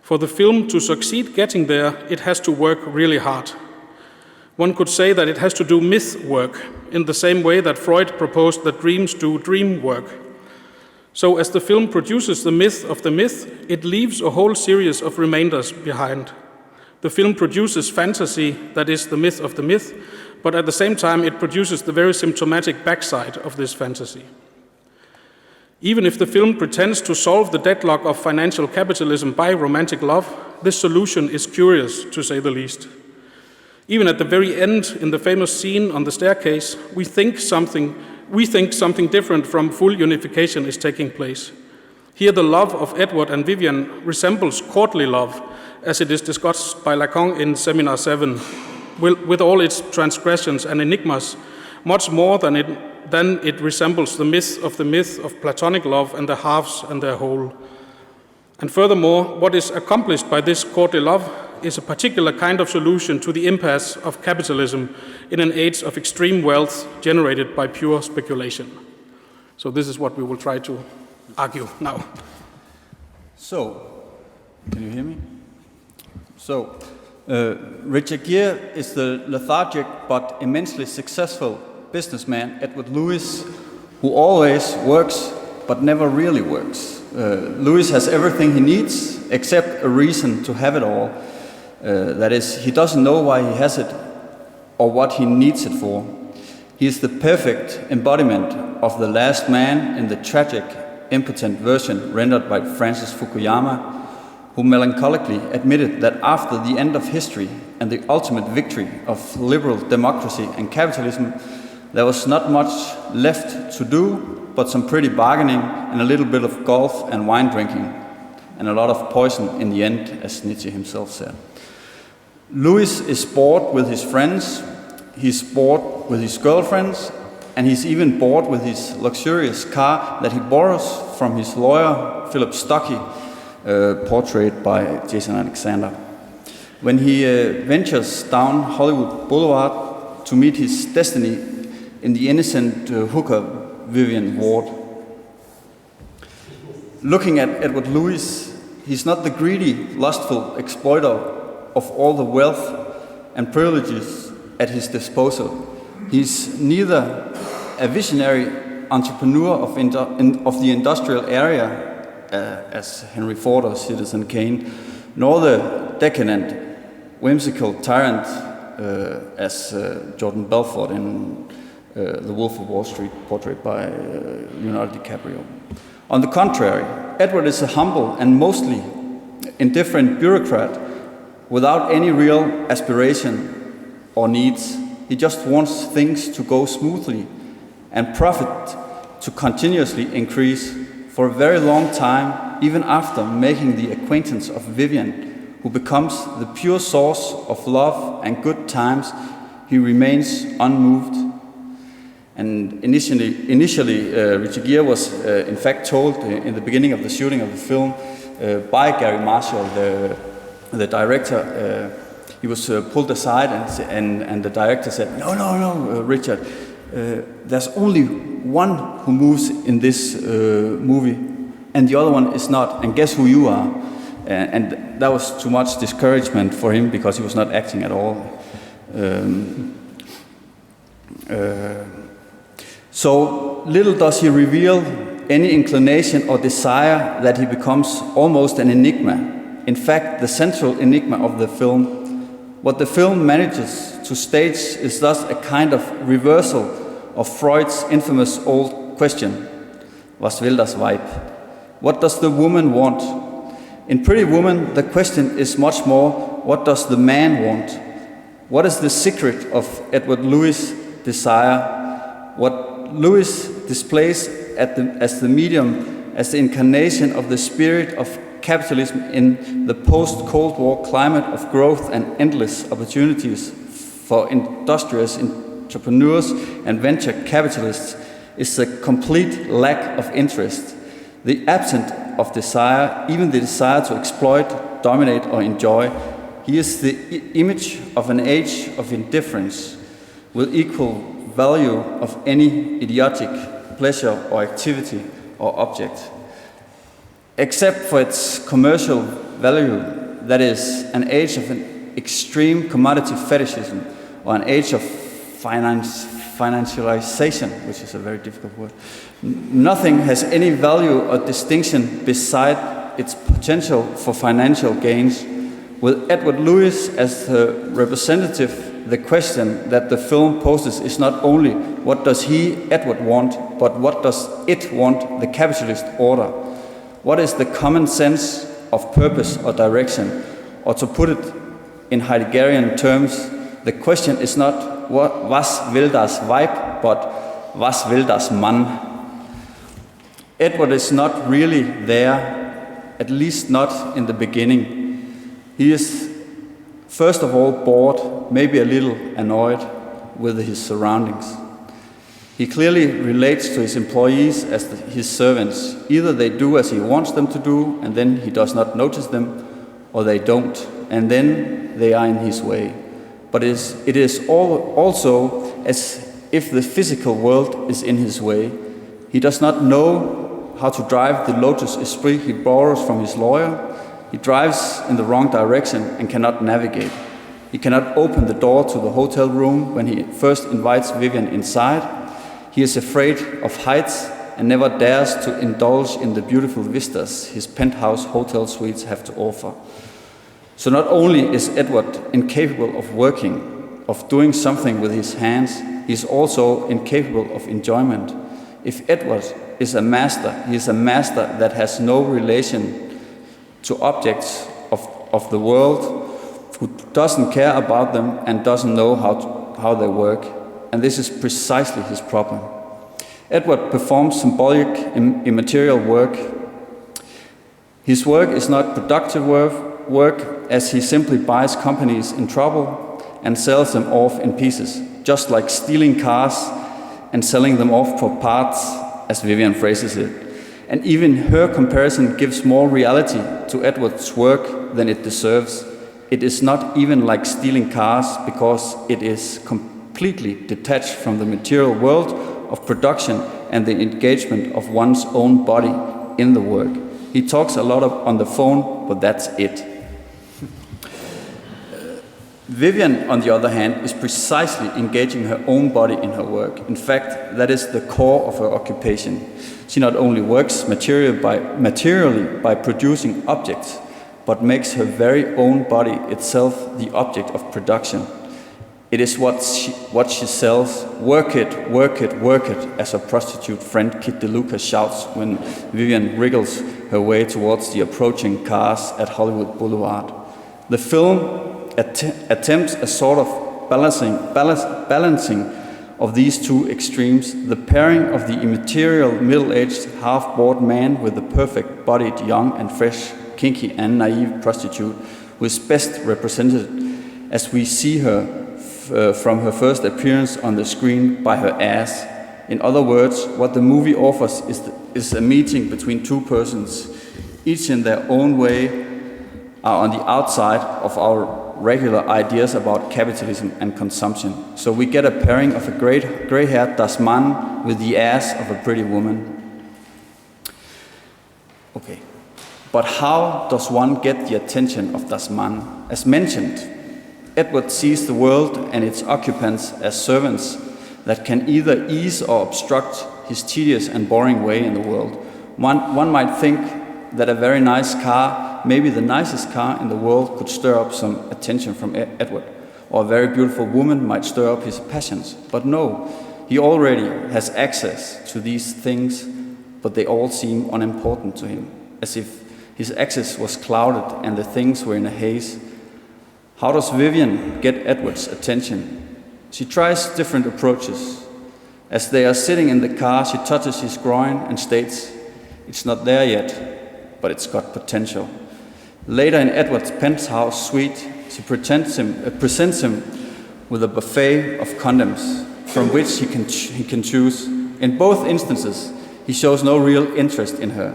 For the film to succeed getting there, it has to work really hard. One could say that it has to do myth work, in the same way that Freud proposed that dreams do dream work. So as the film produces the myth, it leaves a whole series of remainders behind. The film produces fantasy, that is the myth, but at the same time it produces the very symptomatic backside of this fantasy. Even if the film pretends to solve the deadlock of financial capitalism by romantic love, this solution is curious, to say the least. Even at the very end, in the famous scene on the staircase, we think something different from full unification is taking place. Here the love of Edward and Vivian resembles courtly love, as it is discussed by Lacan in Seminar 7, with all its transgressions and enigmas, much more than it resembles the myth of Platonic love and the halves and their whole. And furthermore, what is accomplished by this courtly love is a particular kind of solution to the impasse of capitalism in an age of extreme wealth generated by pure speculation. So this is what we will try to argue now. So, can you hear me? So, Richard Gere is the lethargic but immensely successful businessman Edward Lewis, who always works but never really works. Lewis has everything he needs except a reason to have it all. That is, he doesn't know why he has it or what he needs it for. He is the perfect embodiment of the last man in the tragic, impotent version rendered by Francis Fukuyama, who melancholically admitted that after the end of history and the ultimate victory of liberal democracy and capitalism, there was not much left to do but some pretty bargaining and a little bit of golf and wine drinking, and a lot of poison in the end, as Nietzsche himself said. Lewis is bored with his friends, he's bored with his girlfriends, and he's even bored with his luxurious car that he borrows from his lawyer, Philip Stuckey, portrayed by Jason Alexander. When he ventures down Hollywood Boulevard to meet his destiny in the innocent hooker Vivian Ward. Looking at Edward Lewis, he's not the greedy, lustful exploiter of all the wealth and privileges at his disposal. He's neither a visionary entrepreneur of the industrial area, as Henry Ford or Citizen Kane, nor the decadent, whimsical tyrant as Jordan Belfort in The Wolf of Wall Street, portrayed by Leonardo DiCaprio. On the contrary, Edward is a humble and mostly indifferent bureaucrat without any real aspiration or needs. He just wants things to go smoothly and profit to continuously increase for a very long time, even after making the acquaintance of Vivian, who becomes the pure source of love and good times. He remains unmoved. And initially Richard Gere was in fact told in the beginning of the shooting of the film by Gary Marshall, the director. He was pulled aside and the director said, no, Richard, there's only one who moves in this movie and the other one is not, and guess who you are? And that was too much discouragement for him because he was not acting at all. So little does he reveal any inclination or desire that he becomes almost an enigma. In fact, the central enigma of the film. What the film manages to stage is thus a kind of reversal of Freud's infamous old question, was will das Weib? What does the woman want? In Pretty Woman, the question is much more, what does the man want? What is the secret of Edward Louis' desire? What Louis displays as the medium, as the incarnation of the spirit of capitalism in the post-Cold War climate of growth and endless opportunities for industrious entrepreneurs and venture capitalists, is the complete lack of interest, the absence of desire, even the desire to exploit, dominate or enjoy. He is the image of an age of indifference with equal value of any idiotic pleasure or activity or object. Except for its commercial value, that is, an age of an extreme commodity fetishism or an age of financialization, which is a very difficult word. Nothing has any value or distinction beside its potential for financial gains. With Edward Louis as the representative, the question that the film poses is not only what does he, Edward, want, but what does it want, the capitalist order? What is the common sense of purpose or direction? Or to put it in Heideggerian terms, the question is not was will das Weib, but was will das Mann? Edward is not really there, at least not in the beginning. He is first of all bored, maybe a little annoyed with his surroundings. He clearly relates to his employees as his servants. Either they do as he wants them to do, and then he does not notice them, or they don't, and then they are in his way. But it is also as if the physical world is in his way. He does not know how to drive the Lotus Esprit he borrows from his lawyer. He drives in the wrong direction and cannot navigate. He cannot open the door to the hotel room when he first invites Vivian inside. He is afraid of heights and never dares to indulge in the beautiful vistas his penthouse hotel suites have to offer. So not only is Edward incapable of working, of doing something with his hands, he is also incapable of enjoyment. If Edward is a master, he is a master that has no relation to objects of the world, who doesn't care about them and doesn't know how they work. And this is precisely his problem. Edward performs symbolic, immaterial work. His work is not productive work, as he simply buys companies in trouble and sells them off in pieces, just like stealing cars and selling them off for parts, as Vivian phrases it. And even her comparison gives more reality to Edward's work than it deserves. It is not even like stealing cars because it is completely detached from the material world of production and the engagement of one's own body in the work. He talks a lot on the phone, but that's it. Vivian, on the other hand, is precisely engaging her own body in her work. In fact, that is the core of her occupation. She not only works materially by producing objects, but makes her very own body itself the object of production. It is what she sells. Work it, work it, work it, as her prostitute friend Kit DeLuca shouts when Vivian wriggles her way towards the approaching cars at Hollywood Boulevard. The film attempts a sort of balancing of these two extremes, the pairing of the immaterial, middle-aged, half-bored man with the perfect-bodied, young and fresh, kinky and naive prostitute, who is best represented as we see her from her first appearance on the screen by her ass. In other words, what the movie offers is a meeting between two persons, each in their own way are on the outside of our regular ideas about capitalism and consumption. So we get a pairing of a gray-haired das Mann with the ass of a pretty woman. Okay, but how does one get the attention of das Mann? As mentioned, Edward sees the world and its occupants as servants that can either ease or obstruct his tedious and boring way in the world. One might think that a very nice car, maybe the nicest car in the world, could stir up some attention from Edward, or a very beautiful woman might stir up his passions. But no, he already has access to these things, but they all seem unimportant to him, as if his access was clouded and the things were in a haze. How does Vivian get Edward's attention? She tries different approaches. As they are sitting in the car, she touches his groin and states, "It's not there yet, but it's got potential." Later in Edward's penthouse suite, she presents him with a buffet of condoms from which he can choose. In both instances, he shows no real interest in her.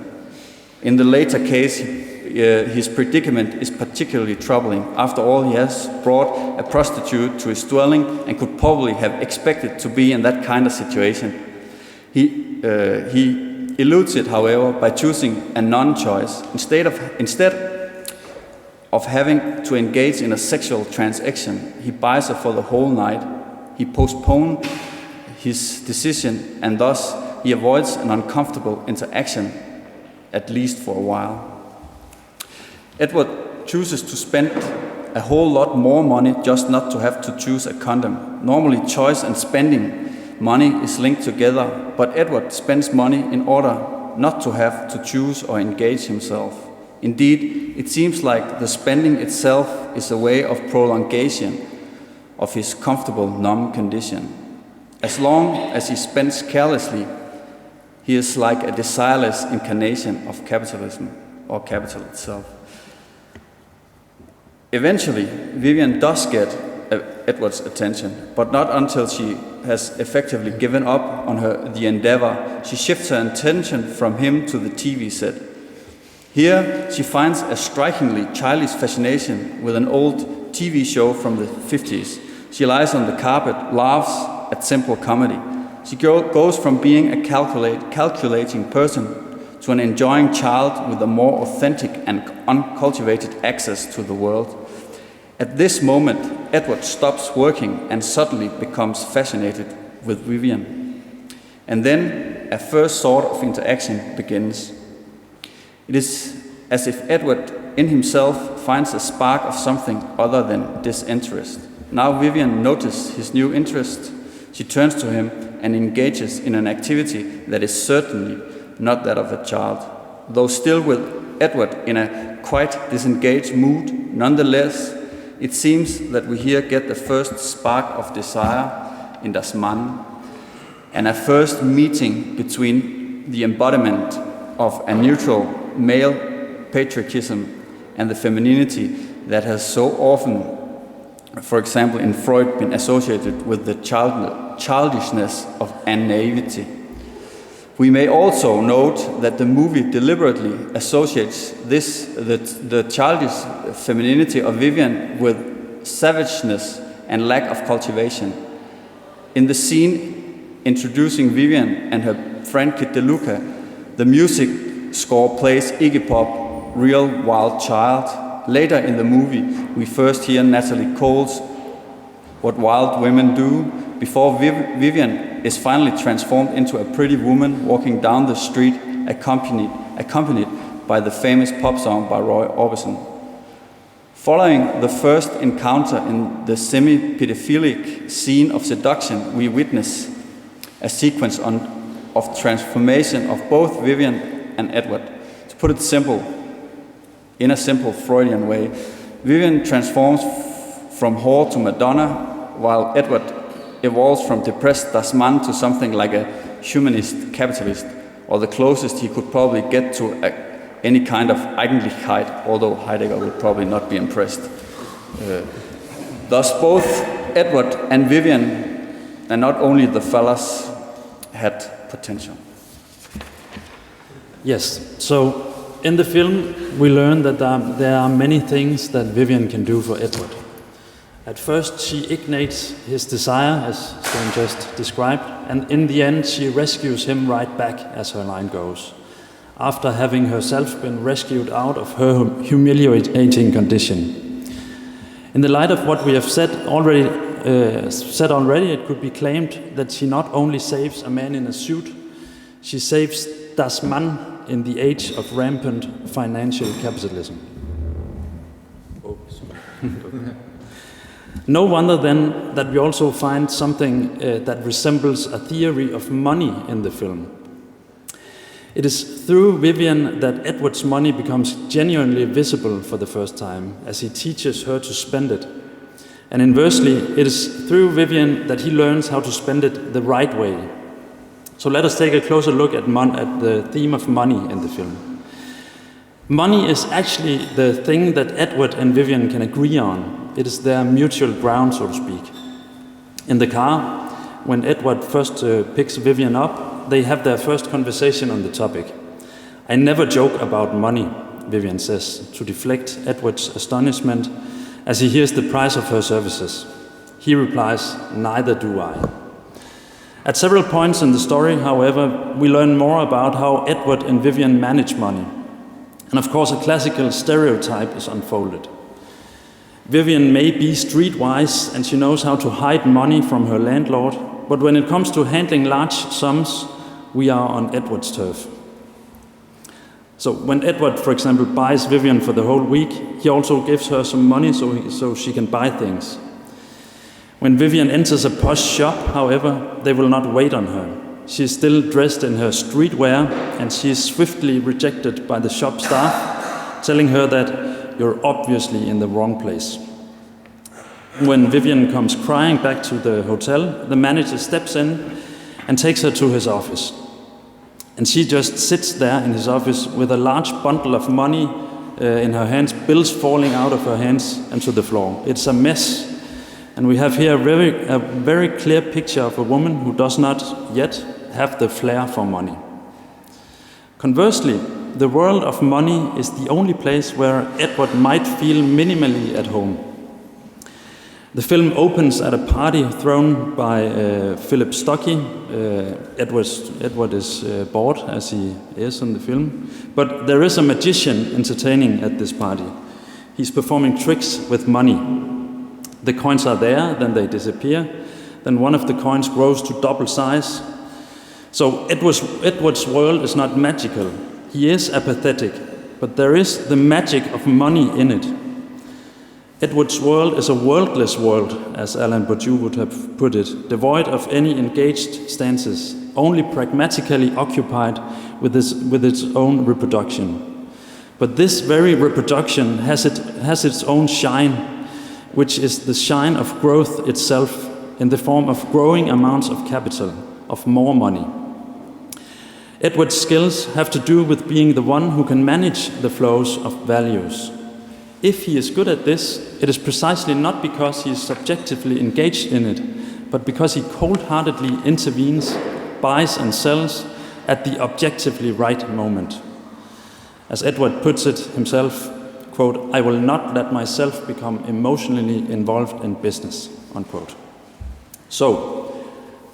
In the later case, his predicament is particularly troubling. After all, he has brought a prostitute to his dwelling and could probably have expected to be in that kind of situation. He eludes it, however, by choosing a non-choice. Instead of having to engage in a sexual transaction, he buys her for the whole night. He postpones his decision, and thus he avoids an uncomfortable interaction, at least for a while. Edward chooses to spend a whole lot more money just not to have to choose a condom. Normally, choice and spending money is linked together, but Edward spends money in order not to have to choose or engage himself. Indeed, it seems like the spending itself is a way of prolongation of his comfortable, numb condition. As long as he spends carelessly, he is like a desireless incarnation of capitalism, or capital itself. Eventually, Vivian does get Edward's attention, but not until she has effectively given up on the endeavor. She shifts her attention from him to the TV set. Here, she finds a strikingly childish fascination with an old TV show from the 50s. She lies on the carpet, laughs at simple comedy. She goes from being a calculating person to an enjoying child with a more authentic and uncultivated access to the world. At this moment, Edward stops working and suddenly becomes fascinated with Vivian. And then a first sort of interaction begins. It is as if Edward in himself finds a spark of something other than disinterest. Now Vivian notices his new interest. She turns to him and engages in an activity that is certainly not that of a child. Though still with Edward in a quite disengaged mood, nonetheless, it seems that we here get the first spark of desire in das Mann, and a first meeting between the embodiment of a neutral male patriarchism and the femininity that has so often, for example in Freud, been associated with the childishness and naivety. We may also note that the movie deliberately associates the childish femininity of Vivian with savageness and lack of cultivation. In the scene introducing Vivian and her friend Kit DeLuca, the music score plays Iggy Pop, Real Wild Child. Later in the movie, we first hear Natalie Cole's What Wild Women Do, before Vivian is finally transformed into a pretty woman walking down the street, accompanied by the famous pop song by Roy Orbison. Following the first encounter in the semi-pedophilic scene of seduction, we witness a sequence of transformation of both Vivian and Edward. To put it simple, in a simple Freudian way, Vivian transforms from whore to Madonna, while Edward evolves from depressed das Mann to something like a humanist capitalist, or the closest he could probably get to any kind of Eigentlichkeit, although Heidegger would probably not be impressed. Thus both Edward and Vivian, and not only the fellas, had potential. Yes, so in the film we learn that there are many things that Vivian can do for Edward. At first she ignites his desire, as Sten just described, and in the end she rescues him right back, as her line goes, after having herself been rescued out of her humiliating condition. In the light of what we have said already, it could be claimed that she not only saves a man in a suit, she saves das Mann in the age of rampant financial capitalism. No wonder then that we also find something that resembles a theory of money in the film. It is through Vivian that Edward's money becomes genuinely visible for the first time, as he teaches her to spend it. And inversely, it is through Vivian that he learns how to spend it the right way. So let us take a closer look at the theme of money in the film. Money is actually the thing that Edward and Vivian can agree on. It is their mutual ground, so to speak. In the car, when Edward first picks Vivian up, they have their first conversation on the topic. I never joke about money, Vivian says, to deflect Edward's astonishment as he hears the price of her services. He replies, neither do I. At several points in the story, however, we learn more about how Edward and Vivian manage money. And of course, a classical stereotype is unfolded. Vivian may be streetwise and she knows how to hide money from her landlord, but when it comes to handling large sums, we are on Edward's turf. So when Edward, for example, buys Vivian for the whole week, he also gives her some money so she can buy things. When Vivian enters a posh shop, however, they will not wait on her. She is still dressed in her streetwear, and she is swiftly rejected by the shop staff, telling her that you're obviously in the wrong place. When Vivian comes crying back to the hotel, the manager steps in and takes her to his office. And she just sits there in his office with a large bundle of money in her hands, bills falling out of her hands and to the floor. It's a mess. And we have here a very clear picture of a woman who does not yet have the flair for money. Conversely, the world of money is the only place where Edward might feel minimally at home. The film opens at a party thrown by Philip Stocky. Edward is bored, as he is in the film. But there is a magician entertaining at this party. He's performing tricks with money. The coins are there, then they disappear. Then one of the coins grows to double size. So Edward's world is not magical. He is apathetic, but there is the magic of money in it. Edward's world is a worldless world, as Alain Badiou would have put it, devoid of any engaged stances, only pragmatically occupied with its own reproduction. But this very reproduction has its own shine, which is the shine of growth itself in the form of growing amounts of capital, of more money. Edward's skills have to do with being the one who can manage the flows of values. If he is good at this, it is precisely not because he is subjectively engaged in it, but because he cold-heartedly intervenes, buys and sells at the objectively right moment. As Edward puts it himself, quote, I will not let myself become emotionally involved in business, unquote. So,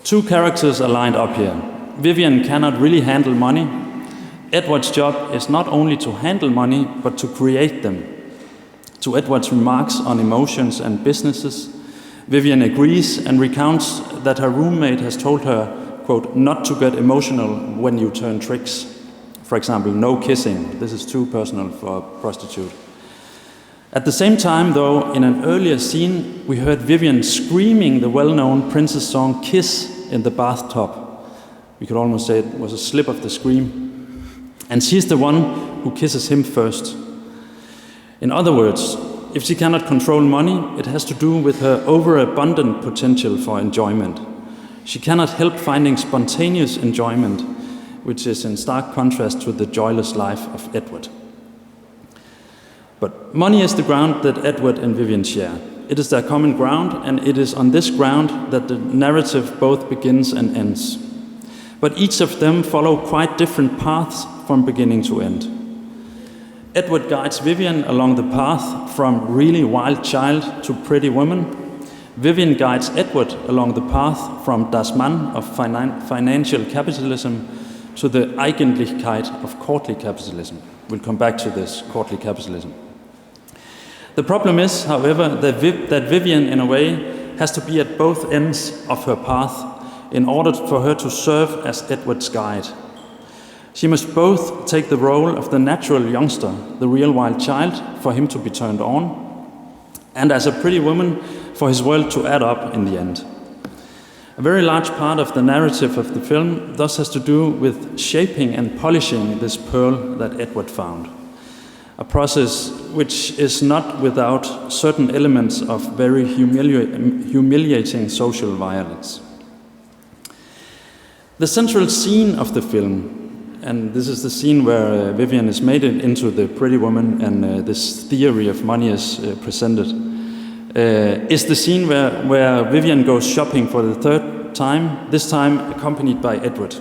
two characters are lined up here. Vivian cannot really handle money. Edward's job is not only to handle money, but to create them. To Edward's remarks on emotions and businesses, Vivian agrees and recounts that her roommate has told her, quote, not to get emotional when you turn tricks. For example, no kissing. This is too personal for a prostitute. At the same time, though, in an earlier scene, we heard Vivian screaming the well-known Prince's song Kiss in the bathtub. We could almost say it was a slip of the scream. And she's the one who kisses him first. In other words, If she cannot control money, it has to do with her overabundant potential for enjoyment. She cannot help finding spontaneous enjoyment, which is in stark contrast to the joyless life of Edward. But money is the ground that Edward and Vivian share. It is their common ground, and it is on this ground that the narrative both begins and ends. But each of them follow quite different paths from beginning to end. Edward guides Vivian along the path from really wild child to pretty woman. Vivian guides Edward along the path from Das Mann of financial capitalism to the Eigentlichkeit of courtly capitalism. We'll come back to this, courtly capitalism. The problem is, however, that Vivian, in a way, has to be at both ends of her path in order for her to serve as Edward's guide. She must both take the role of the natural youngster, the real wild child, for him to be turned on, and as a pretty woman, for his world to add up in the end. A very large part of the narrative of the film thus has to do with shaping and polishing this pearl that Edward found. A process which is not without certain elements of very humiliating social violence. The central scene of the film, and this is the scene where Vivian is made into the pretty woman and this theory of money is presented, is the scene where Vivian goes shopping for the third time, this time accompanied by Edward.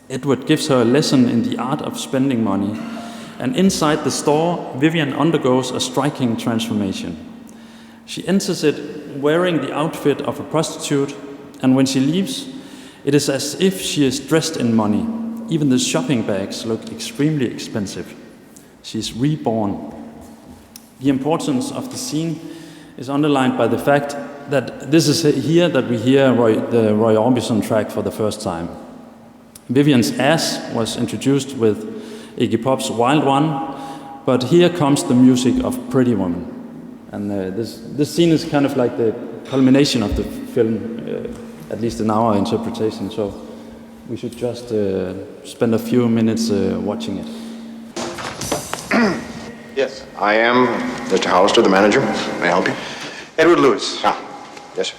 Edward gives her a lesson in the art of spending money, and inside the store, Vivian undergoes a striking transformation. She enters it wearing the outfit of a prostitute, and when she leaves, it is as if she is dressed in money. Even the shopping bags look extremely expensive. She is reborn. The importance of the scene is underlined by the fact that this is here that we hear the Roy Orbison track for the first time. Vivian's ass was introduced with Iggy Pop's Wild One, but here comes the music of Pretty Woman. And this scene is kind of like the culmination of the film, at least in our interpretation, so we should just spend a few minutes watching it. Yes. I am Mr. Hollister, the manager. May I help you? Edward Lewis. Ah, yes, sir.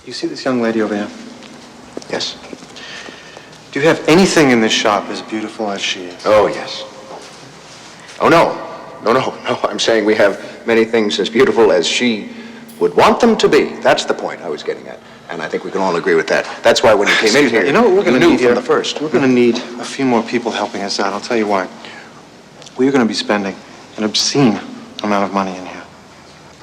You see this young lady over there? Yes. Do you have anything in this shop as beautiful as she is? Oh, yes. Oh, no. No. I'm saying we have many things as beautiful as she would want them to be. That's the point I was getting at. And I think we can all agree with that. That's why when you came in here, you know what we're going to need from here? the first. We're going to need a few more people helping us out. I'll tell you why. We're going to be spending an obscene amount of money in here.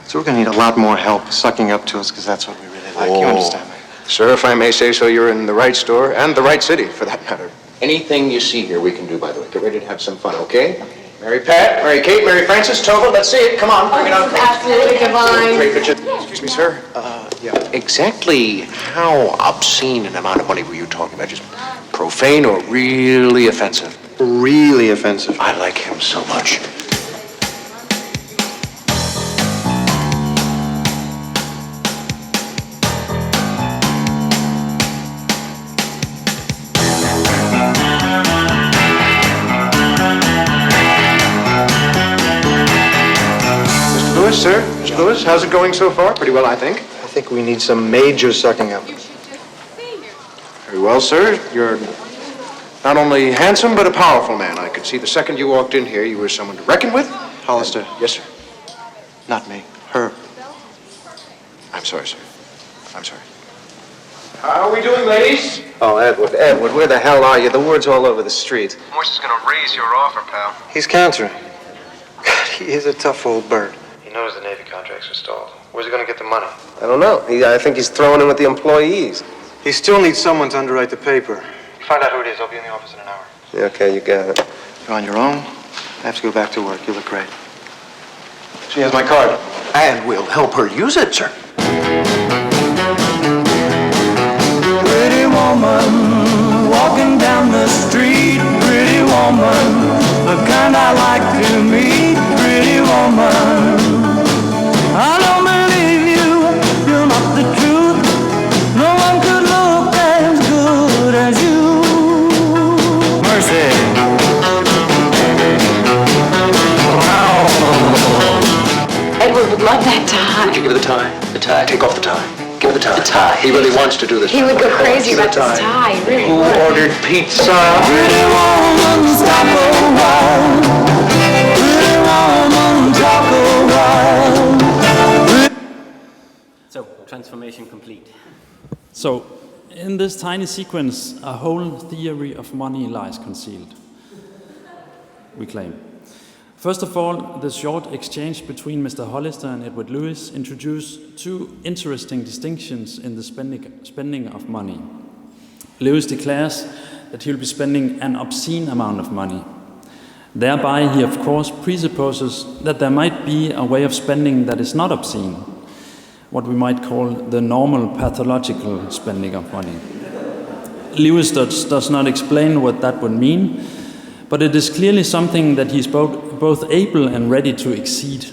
So we're going to need a lot more help sucking up to us, because that's what we really like. You understand me? Sir, if I may say so, you're in the right store and the right city, for that matter. Anything you see here, we can do, by the way. Get ready to have some fun, okay? Mary Pat, Mary Kate, Mary Frances, Tova, let's see it. Come on, bring it on. Absolutely divine. Great picture. Excuse me, sir. Yeah. Exactly how obscene an amount of money were you talking about? Just profane or really offensive? Really offensive. I like him so much. Sir, Mr. Lewis, how's it going so far? Pretty well, I think. I think we need some major sucking up. Very well, sir. You're not only handsome, but a powerful man. I could see the second you walked in here, you were someone to reckon with. Hollister. Yes, sir. Not me. Her. I'm sorry, sir. I'm sorry. How are we doing, ladies? Oh, Edward, where the hell are you? The word's all over the street. Morse is gonna raise your offer, pal. He's countering. God, he is a tough old bird. He knows the Navy contracts are stalled. Where's he gonna get the money? I don't know. I think he's throwing in with the employees. He still needs someone to underwrite the paper. Find out who it is. I'll be in the office in an hour. Yeah, okay, you got it. You're on your own. I have to go back to work. You look great. She has my card. And we'll help her use it, sir. Pretty woman, walking down the street. Pretty woman, the kind I like to meet. Pretty woman, I don't believe you. You're not the truth. No one could look as good as you. Mercy. would love that tie. Would you give her the tie? The tie. Take off the tie. Give her the tie. The tie. He really wants to do this. He would go crazy Give her about the this tie. He really Who would. ordered pizza? Pretty woman, stop a while. Pretty woman, talk a while. So, transformation complete. So, in this tiny sequence, a whole theory of money lies concealed, we claim. First of all, the short exchange between Mr. Hollister and Edward Lewis introduced two interesting distinctions in the spending of money. Lewis declares that he will be spending an obscene amount of money. Thereby, he of course presupposes that there might be a way of spending that is not obscene, what we might call the normal pathological spending of money. Lewis does not explain what that would mean, but it is clearly something that he's both able and ready to exceed.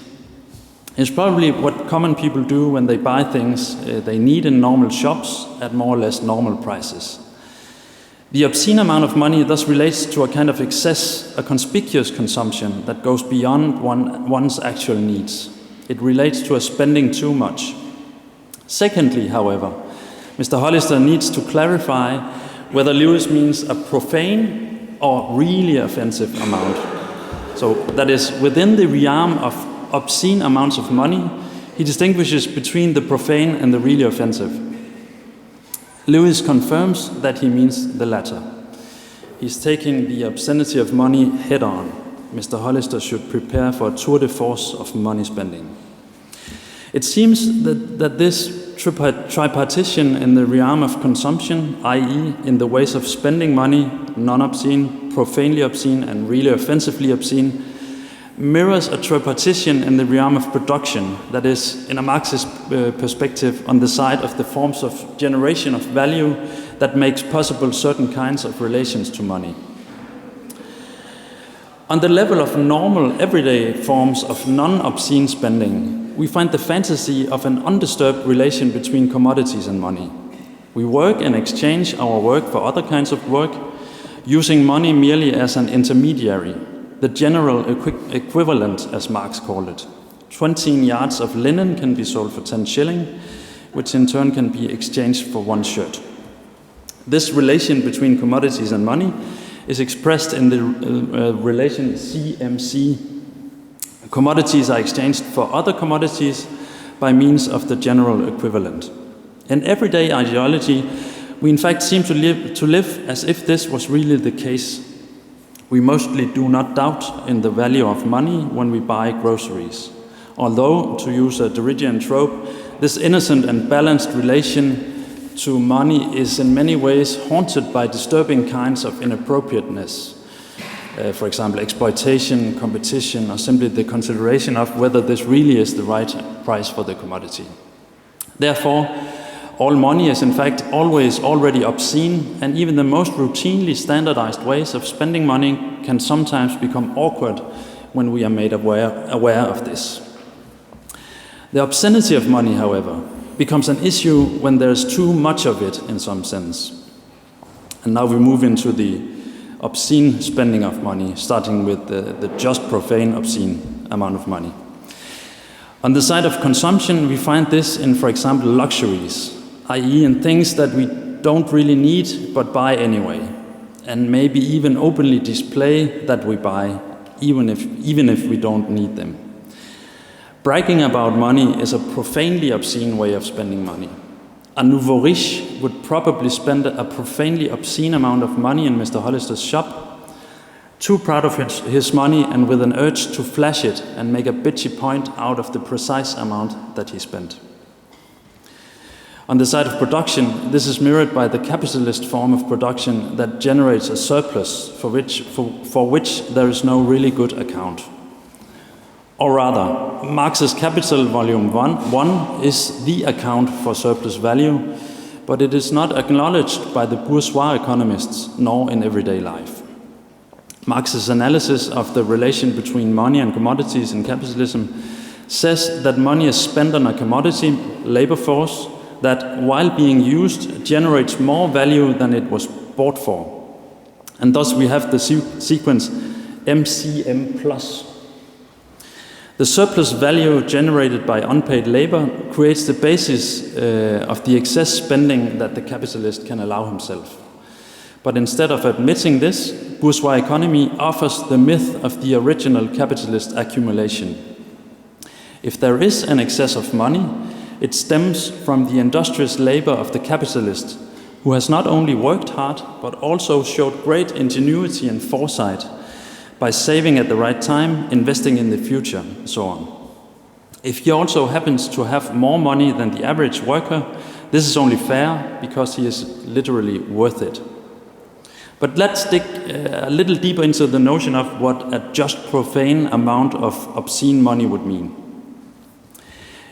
It's probably what common people do when they buy things they need in normal shops at more or less normal prices. The obscene amount of money thus relates to a kind of excess, a conspicuous consumption that goes beyond one's actual needs. It relates to a spending too much. Secondly, however, Mr. Hollister needs to clarify whether Lewis means a profane or really offensive amount. So that is, within the realm of obscene amounts of money, he distinguishes between the profane and the really offensive. Lewis confirms that he means the latter. He's taking the obscenity of money head on. Mr. Hollister should prepare for a tour de force of money spending. It seems that this tripartition in the realm of consumption, i.e. in the ways of spending money, non-obscene, profanely obscene, and really offensively obscene, mirrors a tripartition in the realm of production, that is, in a Marxist perspective, on the side of the forms of generation of value that makes possible certain kinds of relations to money. On the level of normal, everyday forms of non-obscene spending, we find the fantasy of an undisturbed relation between commodities and money. We work and exchange our work for other kinds of work, using money merely as an intermediary, the general equivalent, as Marx called it. 20 yards of linen can be sold for 10 shilling, which in turn can be exchanged for one shirt. This relation between commodities and money is expressed in the relation CMC. Commodities are exchanged for other commodities by means of the general equivalent. In everyday ideology, we in fact seem to live as if this was really the case. We mostly do not doubt in the value of money when we buy groceries. Although, to use a Derridian trope, this innocent and balanced relation to money is in many ways haunted by disturbing kinds of inappropriateness. For example, exploitation, competition, or simply the consideration of whether this really is the right price for the commodity. Therefore, all money is in fact always already obscene, and even the most routinely standardized ways of spending money can sometimes become awkward when we are made aware of this. The obscenity of money, however, becomes an issue when there is too much of it in some sense. And now we move into the obscene spending of money, starting with the just profane obscene amount of money. On the side of consumption, we find this in, for example, luxuries, i.e. in things that we don't really need but buy anyway, and maybe even openly display that we buy, even if we don't need them. Bragging about money is a profanely obscene way of spending money. A nouveau riche would probably spend a profanely obscene amount of money in Mr. Hollister's shop, too proud of his money and with an urge to flash it and make a bitchy point out of the precise amount that he spent. On the side of production, this is mirrored by the capitalist form of production that generates a surplus for which there is no really good account. Or rather, Marx's Capital Volume 1 is the account for surplus value, but it is not acknowledged by the bourgeois economists, nor in everyday life. Marx's analysis of the relation between money and commodities in capitalism says that money is spent on a commodity, labor force, that while being used generates more value than it was bought for. And thus we have the sequence MCM+. The surplus value generated by unpaid labor creates the basis of the excess spending that the capitalist can allow himself. But instead of admitting this, bourgeois economy offers the myth of the original capitalist accumulation. If there is an excess of money, it stems from the industrious labor of the capitalist, who has not only worked hard, but also showed great ingenuity and foresight by saving at the right time, investing in the future, and so on. If he also happens to have more money than the average worker, this is only fair because he is literally worth it. But let's dig a little deeper into the notion of what a just profane amount of obscene money would mean.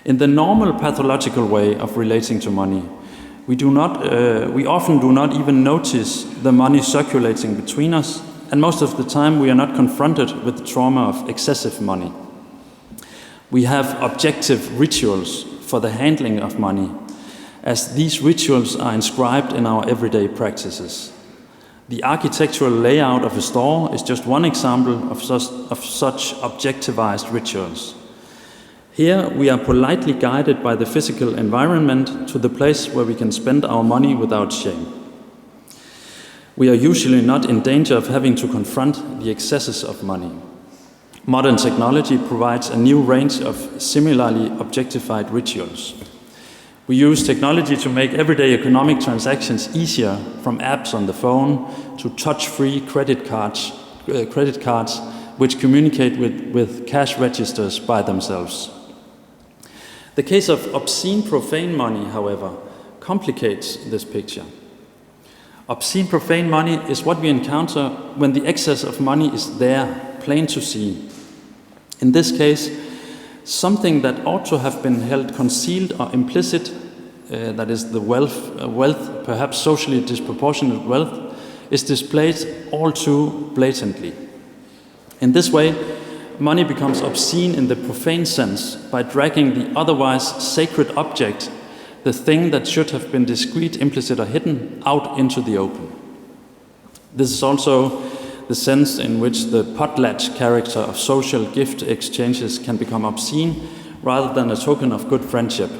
In the normal pathological way of relating to money, we often do not even notice the money circulating between us, and most of the time we are not confronted with the trauma of excessive money. We have objective rituals for the handling of money, as these rituals are inscribed in our everyday practices. The architectural layout of a store is just one example of such objectivized rituals. Here we are politely guided by the physical environment to the place where we can spend our money without shame. We are usually not in danger of having to confront the excesses of money. Modern technology provides a new range of similarly objectified rituals. We use technology to make everyday economic transactions easier, from apps on the phone to touch-free credit cards which communicate with cash registers by themselves. The case of obscene profane money, however, complicates this picture. Obscene profane money is what we encounter when the excess of money is there, plain to see. In this case, something that ought to have been held concealed or implicit, that is the wealth, perhaps socially disproportionate wealth, is displayed all too blatantly. In this way, money becomes obscene in the profane sense by dragging the otherwise sacred object, the thing that should have been discreet, implicit, or hidden, out into the open. This is also the sense in which the potlatch character of social gift exchanges can become obscene rather than a token of good friendship.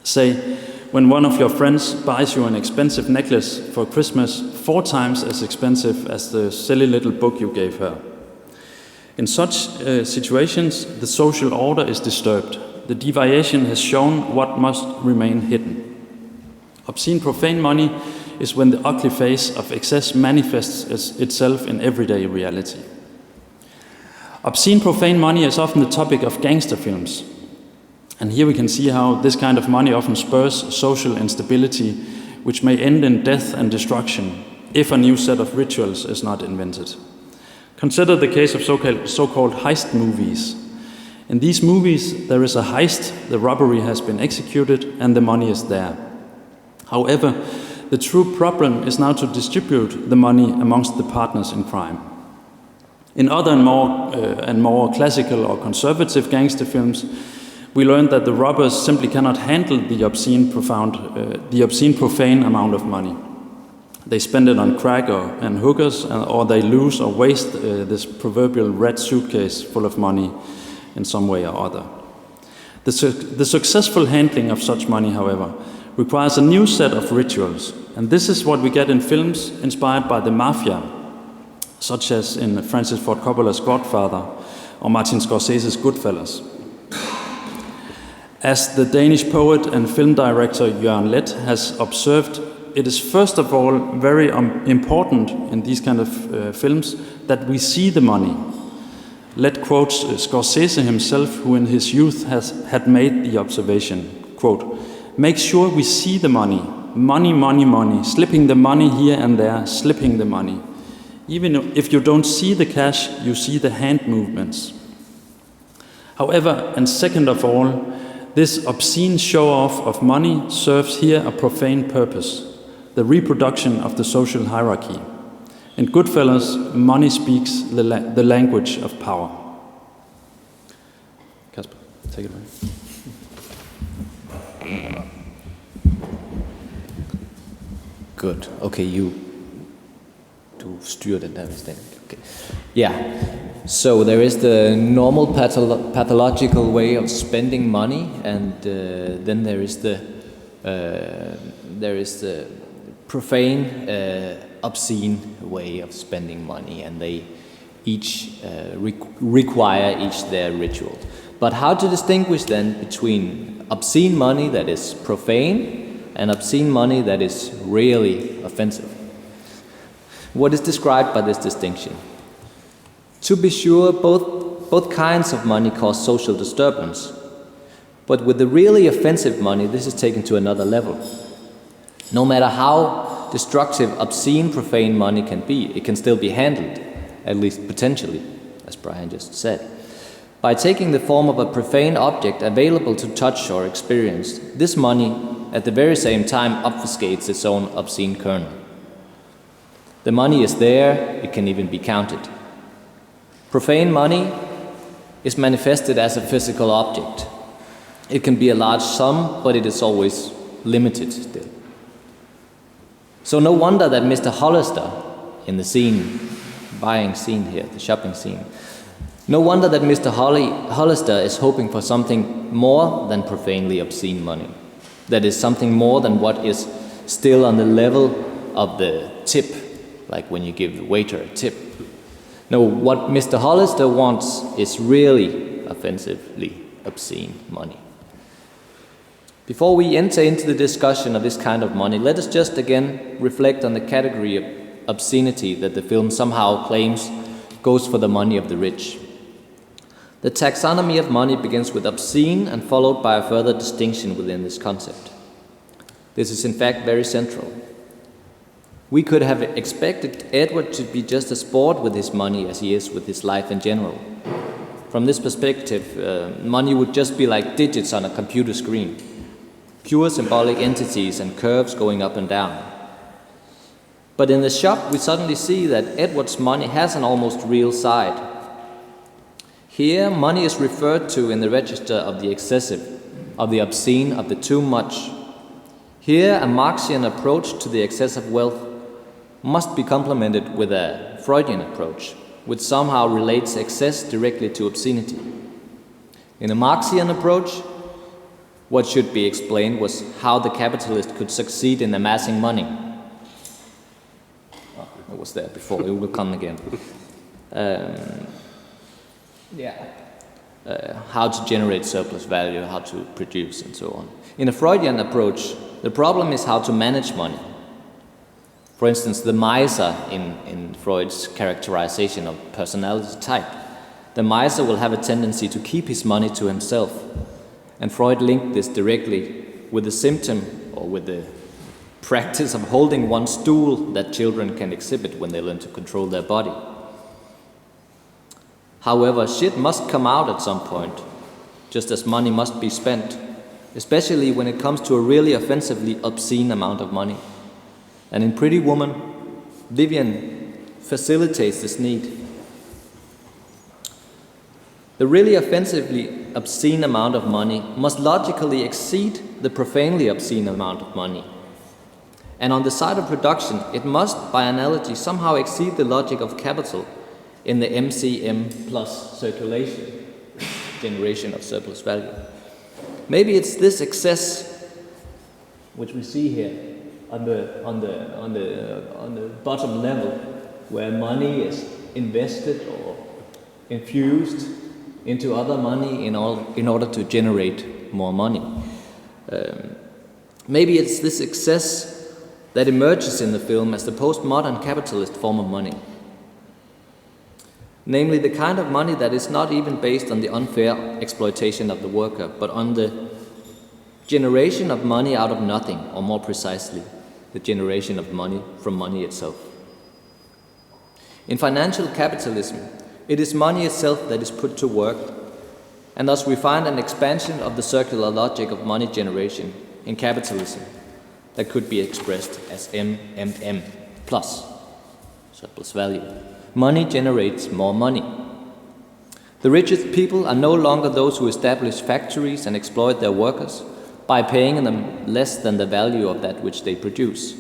Say, when one of your friends buys you an expensive necklace for Christmas, 4 times as expensive as the silly little book you gave her. In such situations, the social order is disturbed. The deviation has shown what must remain hidden. Obscene profane money is when the ugly face of excess manifests itself in everyday reality. Obscene profane money is often the topic of gangster films. And here we can see how this kind of money often spurs social instability, which may end in death and destruction if a new set of rituals is not invented. Consider the case of so-called heist movies. In these movies, there is a heist, the robbery has been executed, and the money is there. However, the true problem is now to distribute the money amongst the partners in crime. In other and more classical or conservative gangster films, we learned that the robbers simply cannot handle the obscene profane amount of money. They spend it on crack and hookers, or they lose or waste this proverbial red suitcase full of money in some way or other. The successful handling of such money, however, requires a new set of rituals, and this is what we get in films inspired by the mafia, such as in Francis Ford Coppola's Godfather or Martin Scorsese's Goodfellas. As the Danish poet and film director Jørgen Leth has observed, it is first of all very important in these kind of films that we see the money. Leth quotes Scorsese himself, who in his youth had made the observation, quote, "Make sure we see the money, money, money, money, slipping the money here and there, slipping the money. Even if you don't see the cash, you see the hand movements." However, and second of all, this obscene show-off of money serves here a profane purpose, the reproduction of the social hierarchy. In Goodfellas, money speaks the language of power. Kasper, take it away. Good. Okay, du styrer den der stadig. Okay. Yeah. So there is the normal pathological way of spending money, and then there is the profane, obscene way of spending money, and they each require each their ritual. But how to distinguish then between obscene money that is profane and obscene money that is really offensive? What is described by this distinction? To be sure, both kinds of money cause social disturbance, but with the really offensive money, this is taken to another level. No matter how destructive, obscene, profane money can be, it can still be handled, at least potentially, as Brian just said, by taking the form of a profane object available to touch or experience. This money, at the very same time, obfuscates its own obscene kernel. The money is there, it can even be counted. Profane money is manifested as a physical object. It can be a large sum, but it is always limited still. So no wonder that Mr. Hollister, in the scene, buying scene here, the shopping scene, no wonder that Mr. Hollister is hoping for something more than profanely obscene money. That is something more than what is still on the level of the tip, like when you give the waiter a tip. No, what Mr. Hollister wants is really offensively obscene money. Before we enter into the discussion of this kind of money, let us just again reflect on the category of obscenity that the film somehow claims goes for the money of the rich. The taxonomy of money begins with obscene and followed by a further distinction within this concept. This is in fact very central. We could have expected Edward to be just as bored with his money as he is with his life in general. From this perspective, money would just be like digits on a computer screen, pure symbolic entities and curves going up and down. But in the shop, we suddenly see that Edward's money has an almost real side. Here, money is referred to in the register of the excessive, of the obscene, of the too much. Here, a Marxian approach to the excess of wealth must be complemented with a Freudian approach, which somehow relates excess directly to obscenity. In a Marxian approach, what should be explained was how the capitalist could succeed in amassing money. It was there before, it will come again. How to generate surplus value, how to produce, and so on. In a Freudian approach, the problem is how to manage money. For instance, the miser in Freud's characterization of personality type. The miser will have a tendency to keep his money to himself. And Freud linked this directly with the symptom or with the practice of holding one stool that children can exhibit when they learn to control their body. However, shit must come out at some point, just as money must be spent, especially when it comes to a really offensively obscene amount of money. And in Pretty Woman, Vivian facilitates this need. The really offensively obscene amount of money must logically exceed the profanely obscene amount of money. And on the side of production, it must, by analogy, somehow exceed the logic of capital in the MCM plus circulation, generation of surplus value. Maybe it's this excess, which we see here on the bottom level, where money is invested or infused into other money in order to generate more money. Maybe it's this excess that emerges in the film as the postmodern capitalist form of money. Namely, the kind of money that is not even based on the unfair exploitation of the worker, but on the generation of money out of nothing, or more precisely, the generation of money from money itself. In financial capitalism, it is money itself that is put to work, and thus we find an expansion of the circular logic of money generation in capitalism that could be expressed as MMM plus, surplus value. Money generates more money. The richest people are no longer those who establish factories and exploit their workers by paying them less than the value of that which they produce,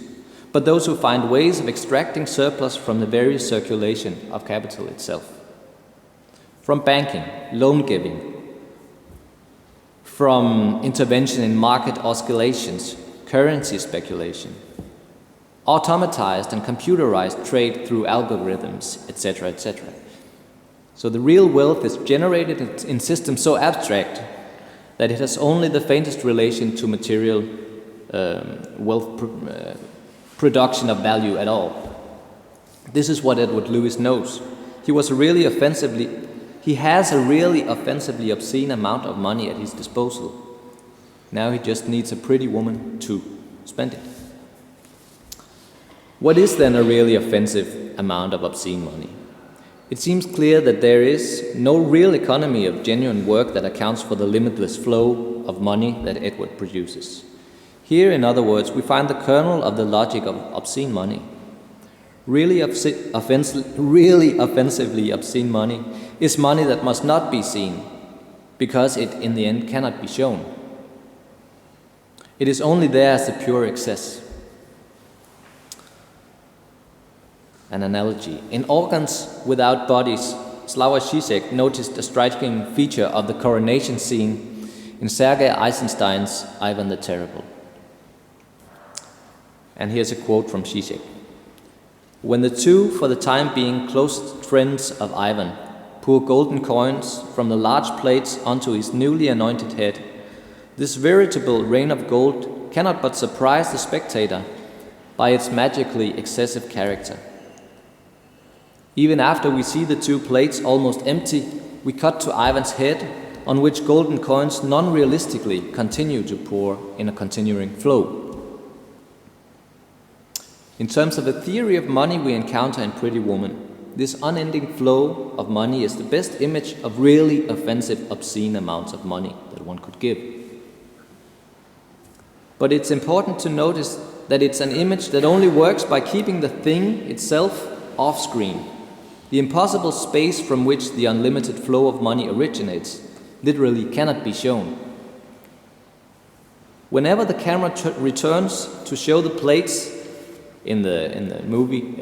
but those who find ways of extracting surplus from the very circulation of capital itself. from banking, loan giving, from intervention in market oscillations, currency speculation, automatized and computerized trade through algorithms, etc., etc. So the real wealth is generated in systems so abstract that it has only the faintest relation to material wealth production of value at all. This is what Edward Lewis knows. He has a really offensively obscene amount of money at his disposal. Now he just needs a pretty woman to spend it. What is then a really offensive amount of obscene money? It seems clear that there is no real economy of genuine work that accounts for the limitless flow of money that Edward produces. Here, in other words, we find the kernel of the logic of obscene money. Really offensively obscene money is money that must not be seen, because it, in the end, cannot be shown. It is only there as a pure excess. An analogy. In Organs Without Bodies, Slavoj Žižek noticed a striking feature of the coronation scene in Sergei Eisenstein's Ivan the Terrible. And here's a quote from Žižek. When the two, for the time being, closest friends of Ivan pour golden coins from the large plates onto his newly anointed head, this veritable rain of gold cannot but surprise the spectator by its magically excessive character. Even after we see the two plates almost empty, we cut to Ivan's head, on which golden coins non-realistically continue to pour in a continuing flow. In terms of the theory of money we encounter in Pretty Woman, this unending flow of money is the best image of really offensive, obscene amounts of money that one could give. But it's important to notice that it's an image that only works by keeping the thing itself off-screen. The impossible space from which the unlimited flow of money originates literally cannot be shown. Whenever the camera returns to show the plates in the movie,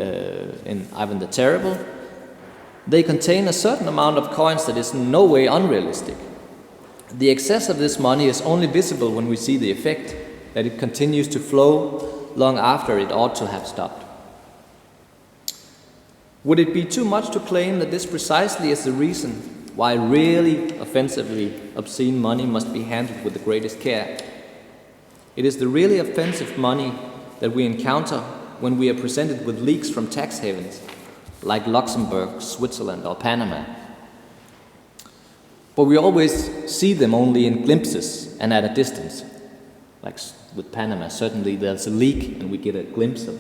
in Ivan the Terrible, they contain a certain amount of coins that is in no way unrealistic. The excess of this money is only visible when we see the effect, that it continues to flow long after it ought to have stopped. Would it be too much to claim that this precisely is the reason why really offensively obscene money must be handled with the greatest care? It is the really offensive money that we encounter when we are presented with leaks from tax havens like Luxembourg, Switzerland, or Panama. But we always see them only in glimpses and at a distance. Like with Panama, certainly there's a leak and we get a glimpse of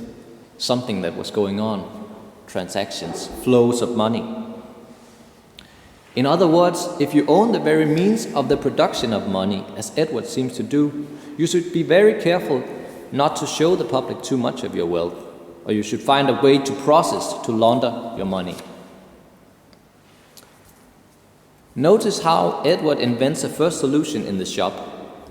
something that was going on. Transactions, flows of money. In other words, if you own the very means of the production of money, as Edward seems to do, you should be very careful not to show the public too much of your wealth, or you should find a way to process, to launder your money. Notice how Edward invents a first solution in the shop,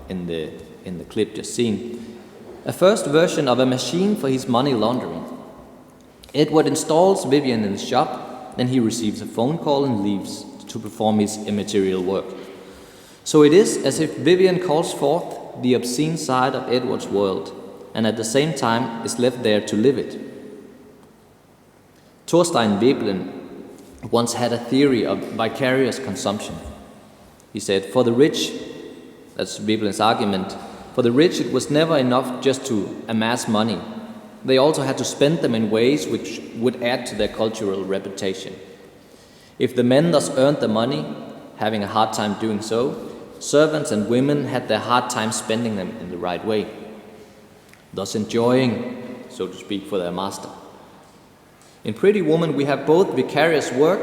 in the clip just seen, a first version of a machine for his money laundering. Edward installs Vivian in the shop, then he receives a phone call and leaves to perform his immaterial work. So it is as if Vivian calls forth the obscene side of Edward's world, and at the same time is left there to live it. Thorstein Veblen once had a theory of vicarious consumption. He said, for the rich, that's Veblen's argument, for the rich it was never enough just to amass money. They also had to spend them in ways which would add to their cultural reputation. If the men thus earned the money, having a hard time doing so, servants and women had their hard time spending them in the right way, thus enjoying, so to speak, for their master. In Pretty Woman we have both vicarious work,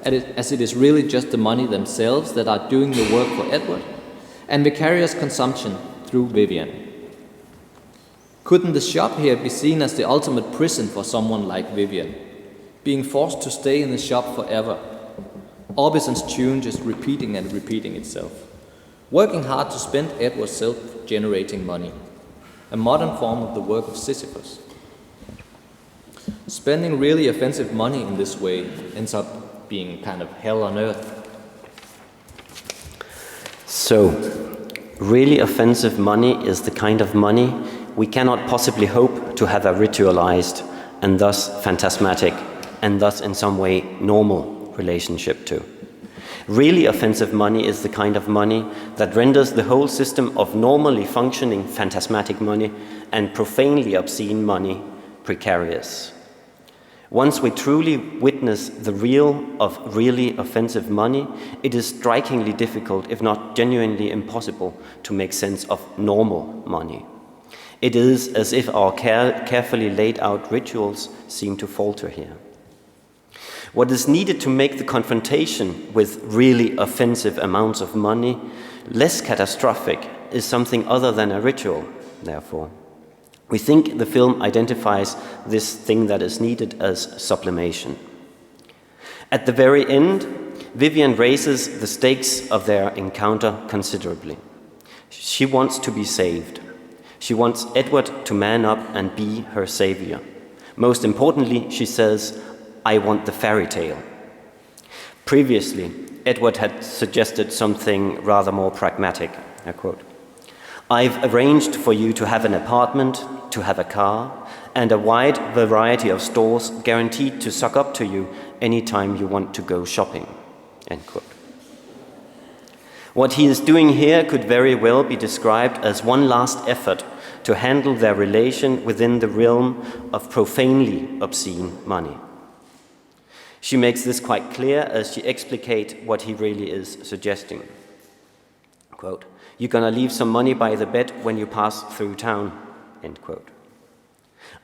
as it is really just the money themselves that are doing the work for Edward, and vicarious consumption through Vivian. Couldn't the shop here be seen as the ultimate prison for someone like Vivian, being forced to stay in the shop forever? Orbison's tune just repeating and repeating itself, working hard to spend Edward's self-generating money, a modern form of the work of Sisyphus. Spending really offensive money in this way ends up being kind of hell on earth. So, really offensive money is the kind of money we cannot possibly hope to have a ritualized and thus phantasmatic and thus in some way normal relationship to. Really offensive money is the kind of money that renders the whole system of normally functioning phantasmatic money and profanely obscene money precarious. Once we truly witness the real of really offensive money, it is strikingly difficult, if not genuinely impossible, to make sense of normal money. It is as if our carefully laid out rituals seem to falter here. What is needed to make the confrontation with really offensive amounts of money less catastrophic is something other than a ritual, therefore. We think the film identifies this thing that is needed as sublimation. At the very end, Vivian raises the stakes of their encounter considerably. She wants to be saved. She wants Edward to man up and be her savior. Most importantly, she says, "I want the fairy tale." Previously, Edward had suggested something rather more pragmatic. I quote, "I've arranged for you to have an apartment, to have a car, and a wide variety of stores guaranteed to suck up to you anytime you want to go shopping." End quote. What he is doing here could very well be described as one last effort to handle their relation within the realm of profanely obscene money. She makes this quite clear as she explicates what he really is suggesting. Quote, "You're gonna leave some money by the bed when you pass through town," end quote.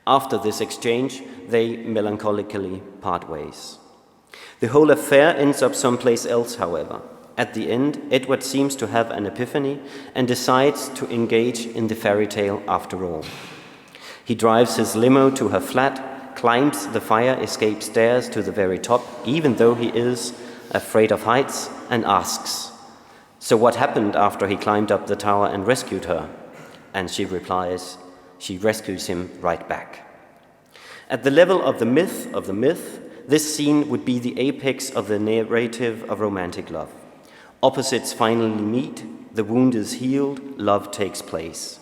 After this exchange, they melancholically part ways. The whole affair ends up someplace else, however. At the end, Edward seems to have an epiphany and decides to engage in the fairy tale after all. He drives his limo to her flat, climbs the fire escape stairs to the very top, even though he is afraid of heights, and asks, "So what happened after he climbed up the tower and rescued her?" And she replies, "She rescues him right back." At the level of the myth, this scene would be the apex of the narrative of romantic love. Opposites finally meet, the wound is healed, love takes place.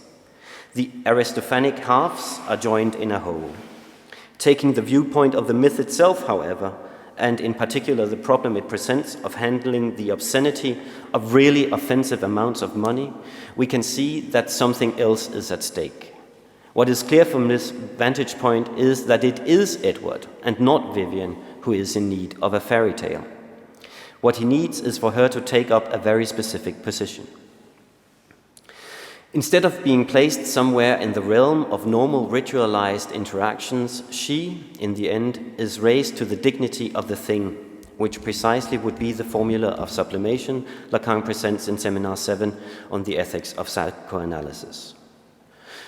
The Aristophanic halves are joined in a whole. Taking the viewpoint of the myth itself, however, and in particular the problem it presents of handling the obscenity of really offensive amounts of money, we can see that something else is at stake. What is clear from this vantage point is that it is Edward and not Vivian who is in need of a fairy tale. What he needs is for her to take up a very specific position. Instead of being placed somewhere in the realm of normal ritualized interactions, she, in the end, is raised to the dignity of the thing, which precisely would be the formula of sublimation Lacan presents in Seminar 7 on the ethics of psychoanalysis.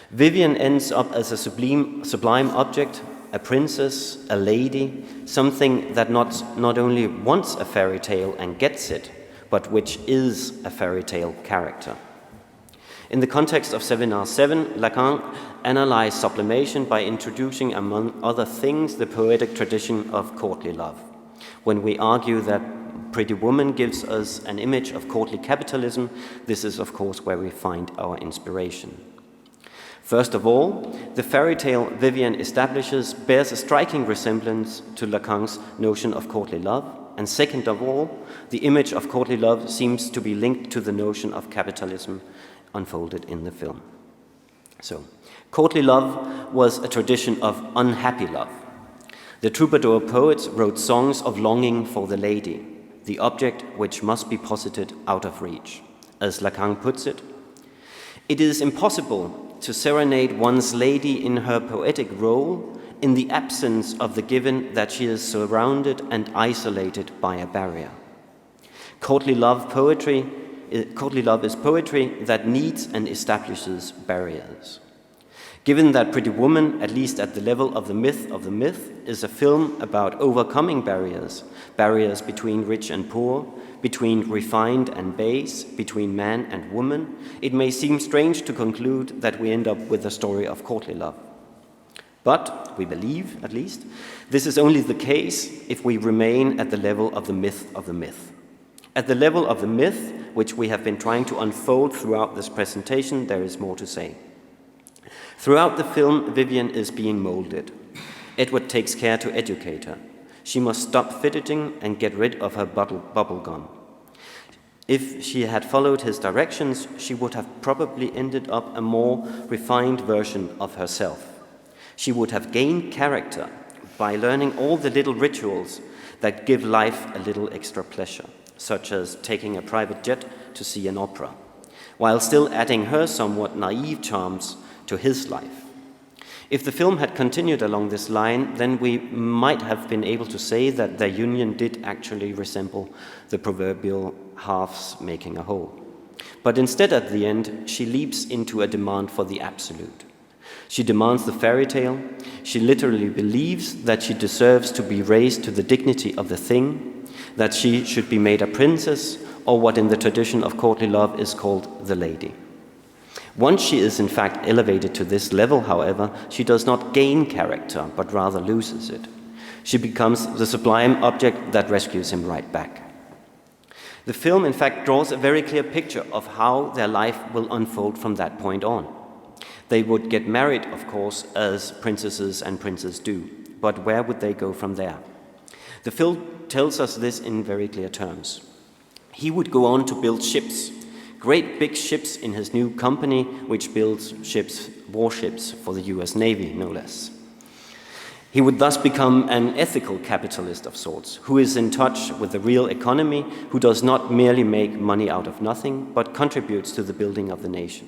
Vivian ends up as a sublime object, a princess, a lady, something that not only wants a fairy tale and gets it, but which is a fairy tale character. In the context of Seminar 7, Lacan analyzed sublimation by introducing, among other things, the poetic tradition of courtly love. When we argue that Pretty Woman gives us an image of courtly capitalism, this is, of course, where we find our inspiration. First of all, the fairy tale Vivian establishes bears a striking resemblance to Lacan's notion of courtly love, and second of all, the image of courtly love seems to be linked to the notion of capitalism unfolded in the film. So, courtly love was a tradition of unhappy love. The troubadour poets wrote songs of longing for the lady, the object which must be posited out of reach. As Lacan puts it, "It is impossible to serenade one's lady in her poetic role in the absence of the given that she is surrounded and isolated by a barrier. Courtly love is poetry that needs and establishes barriers." Given that Pretty Woman, at least at the level of the myth, is a film about overcoming barriers, barriers between rich and poor, between refined and base, between man and woman, it may seem strange to conclude that we end up with a story of courtly love. But, we believe, at least, this is only the case if we remain at the level of the myth of the myth. At the level of the myth, which we have been trying to unfold throughout this presentation, there is more to say. Throughout the film, Vivian is being molded. Edward takes care to educate her. She must stop fidgeting and get rid of her bubble gum. If she had followed his directions, she would have probably ended up a more refined version of herself. She would have gained character by learning all the little rituals that give life a little extra pleasure, such as taking a private jet to see an opera, while still adding her somewhat naive charms to his life. If the film had continued along this line, then we might have been able to say that their union did actually resemble the proverbial halves making a whole. But instead, at the end, she leaps into a demand for the absolute. She demands the fairy tale. She literally believes that she deserves to be raised to the dignity of the thing, that she should be made a princess, or what in the tradition of courtly love is called the lady. Once she is in fact elevated to this level, however, she does not gain character, but rather loses it. She becomes the sublime object that rescues him right back. The film, in fact, draws a very clear picture of how their life will unfold from that point on. They would get married, of course, as princesses and princes do, but where would they go from there? The film tells us this in very clear terms. He would go on to build ships, great big ships in his new company, which builds ships, warships for the US Navy, no less. He would thus become an ethical capitalist of sorts, who is in touch with the real economy, who does not merely make money out of nothing, but contributes to the building of the nation.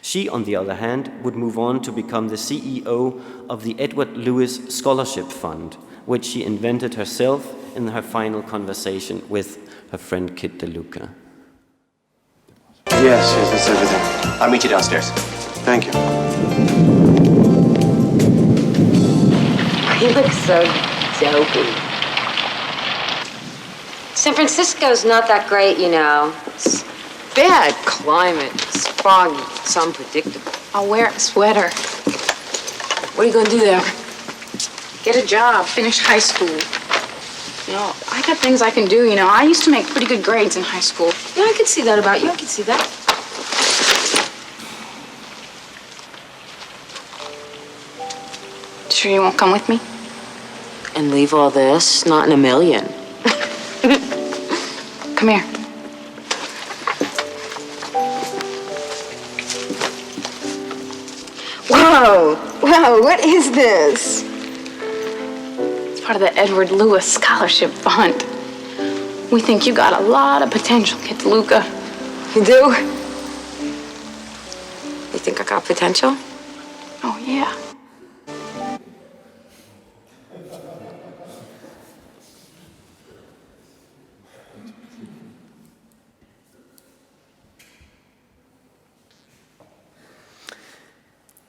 She, on the other hand, would move on to become the CEO of the Edward Lewis Scholarship Fund, which she invented herself in her final conversation with her friend Kit DeLuca. Yes, that's everything. I'll meet you downstairs. Thank you. You look so dopey. San Francisco's not that great, you know. It's bad climate. It's foggy. It's unpredictable. I'll wear a sweater. What are you gonna do there? Get a job, finish high school. You know, I got things I can do, you know. I used to make pretty good grades in high school. Yeah, I can see that about you. I can see that. Sure you won't come with me? And leave all this? Not in a million. Come here. Whoa! Whoa, what is this? It's part of the Edward Lewis Scholarship Fund. We think you got a lot of potential, Kit DeLuca. You do? You think I got potential? Oh, yeah.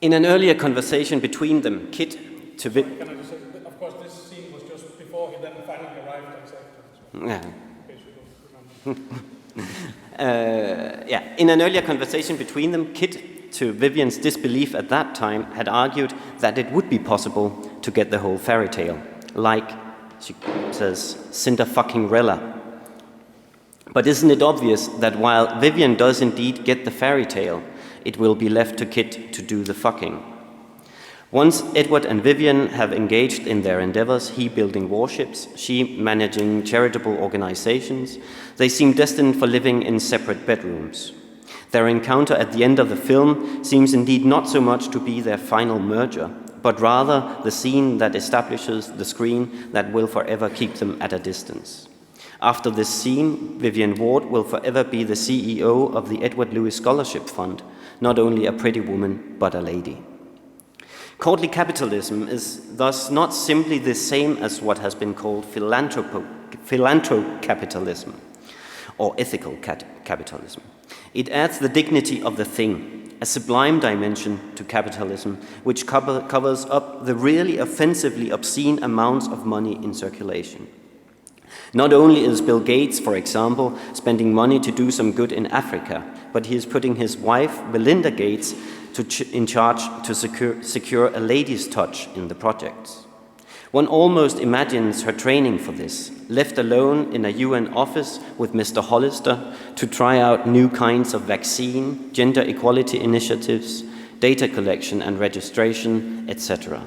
In an earlier conversation between them, Kit to Can I just say, of course, this scene was just before he then finally arrived at Yeah. In an earlier conversation between them, Kit, to Vivian's disbelief at that time, had argued that it would be possible to get the whole fairy tale, like, she says, Cinderfucking-rella. But isn't it obvious that while Vivian does indeed get the fairy tale, it will be left to Kit to do the fucking? Once Edward and Vivian have engaged in their endeavors, he building warships, she managing charitable organizations, they seem destined for living in separate bedrooms. Their encounter at the end of the film seems indeed not so much to be their final merger, but rather the scene that establishes the screen that will forever keep them at a distance. After this scene, Vivian Ward will forever be the CEO of the Edward Lewis Scholarship Fund, not only a pretty woman, but a lady. Courtly capitalism is thus not simply the same as what has been called philanthrocapitalism, or ethical capitalism. It adds the dignity of the thing, a sublime dimension to capitalism, which covers up the really offensively obscene amounts of money in circulation. Not only is Bill Gates, for example, spending money to do some good in Africa, but he is putting his wife, Melinda Gates, in charge to secure a lady's touch in the projects. One almost imagines her training for this, left alone in a UN office with Mr. Hollister to try out new kinds of vaccine, gender equality initiatives, data collection and registration, etc.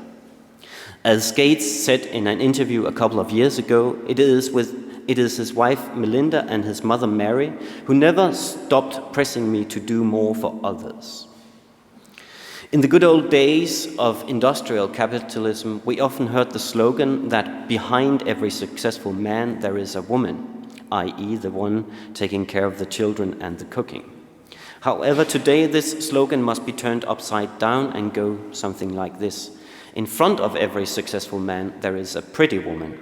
As Gates said in an interview a couple of years ago, it is his wife Melinda and his mother Mary who never stopped pressing me to do more for others. In the good old days of industrial capitalism, we often heard the slogan that behind every successful man there is a woman, i.e. the one taking care of the children and the cooking. However, today this slogan must be turned upside down and go something like this. In front of every successful man there is a pretty woman.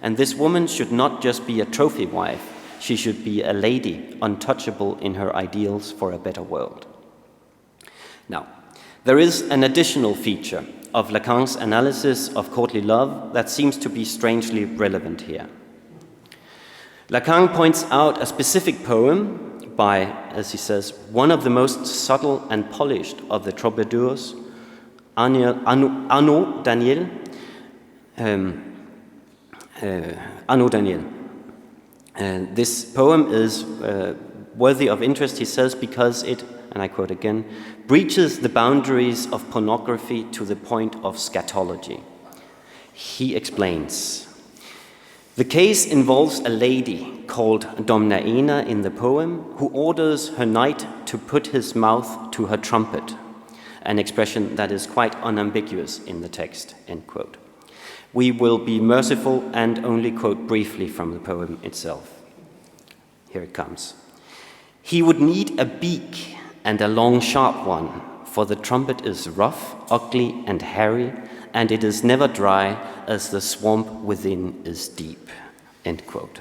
And this woman should not just be a trophy wife, she should be a lady, untouchable in her ideals for a better world. Now, there is an additional feature of Lacan's analysis of courtly love that seems to be strangely relevant here. Lacan points out a specific poem by, as he says, one of the most subtle and polished of the troubadours, Arnaud Daniel. This poem is worthy of interest, he says, because it, and I quote again, breaches the boundaries of pornography to the point of scatology. He explains, the case involves a lady called Domnaina in the poem who orders her knight to put his mouth to her trumpet, an expression that is quite unambiguous in the text, end quote. We will be merciful and only quote briefly from the poem itself. Here it comes. He would need a beak and a long sharp one, for the trumpet is rough, ugly, and hairy, and it is never dry as the swamp within is deep, end quote.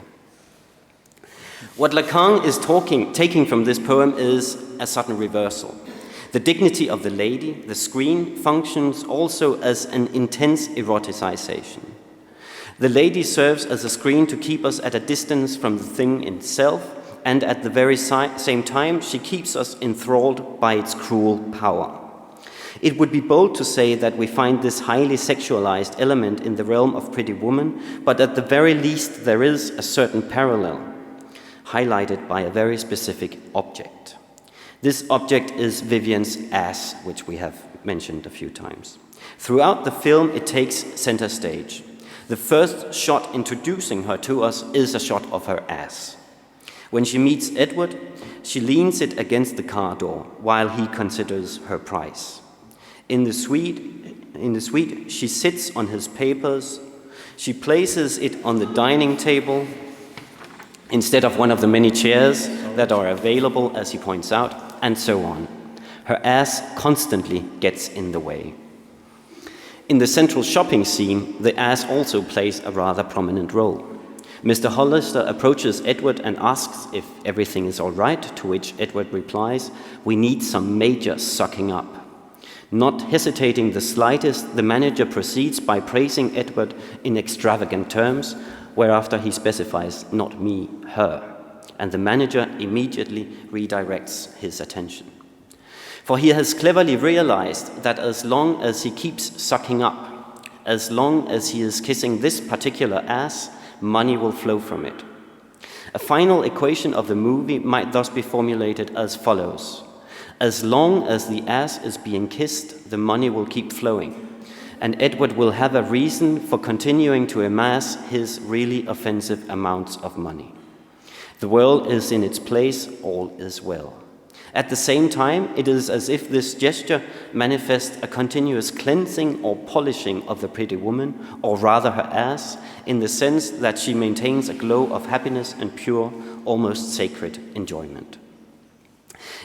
What Lacan is taking from this poem is a sudden reversal. The dignity of the lady, the screen, functions also as an intense eroticization. The lady serves as a screen to keep us at a distance from the thing itself, and at the very same time, she keeps us enthralled by its cruel power. It would be bold to say that we find this highly sexualized element in the realm of Pretty Woman, but at the very least there is a certain parallel, highlighted by a very specific object. This object is Vivian's ass, which we have mentioned a few times. Throughout the film, it takes center stage. The first shot introducing her to us is a shot of her ass. When she meets Edward, she leans it against the car door while he considers her price. In the suite, she sits on his papers. She places it on the dining table instead of one of the many chairs that are available, as he points out, and so on. Her ass constantly gets in the way. In the central shopping scene, the ass also plays a rather prominent role. Mr. Hollister approaches Edward and asks if everything is all right, to which Edward replies, "We need some major sucking up." Not hesitating the slightest, the manager proceeds by praising Edward in extravagant terms, whereafter he specifies, "Not me, her," and the manager immediately redirects his attention. For he has cleverly realized that as long as he keeps sucking up, as long as he is kissing this particular ass, money will flow from it. A final equation of the movie might thus be formulated as follows. As long as the ass is being kissed, the money will keep flowing, and Edward will have a reason for continuing to amass his really offensive amounts of money. The world is in its place, all is well. At the same time, it is as if this gesture manifests a continuous cleansing or polishing of the pretty woman, or rather her ass, in the sense that she maintains a glow of happiness and pure, almost sacred enjoyment.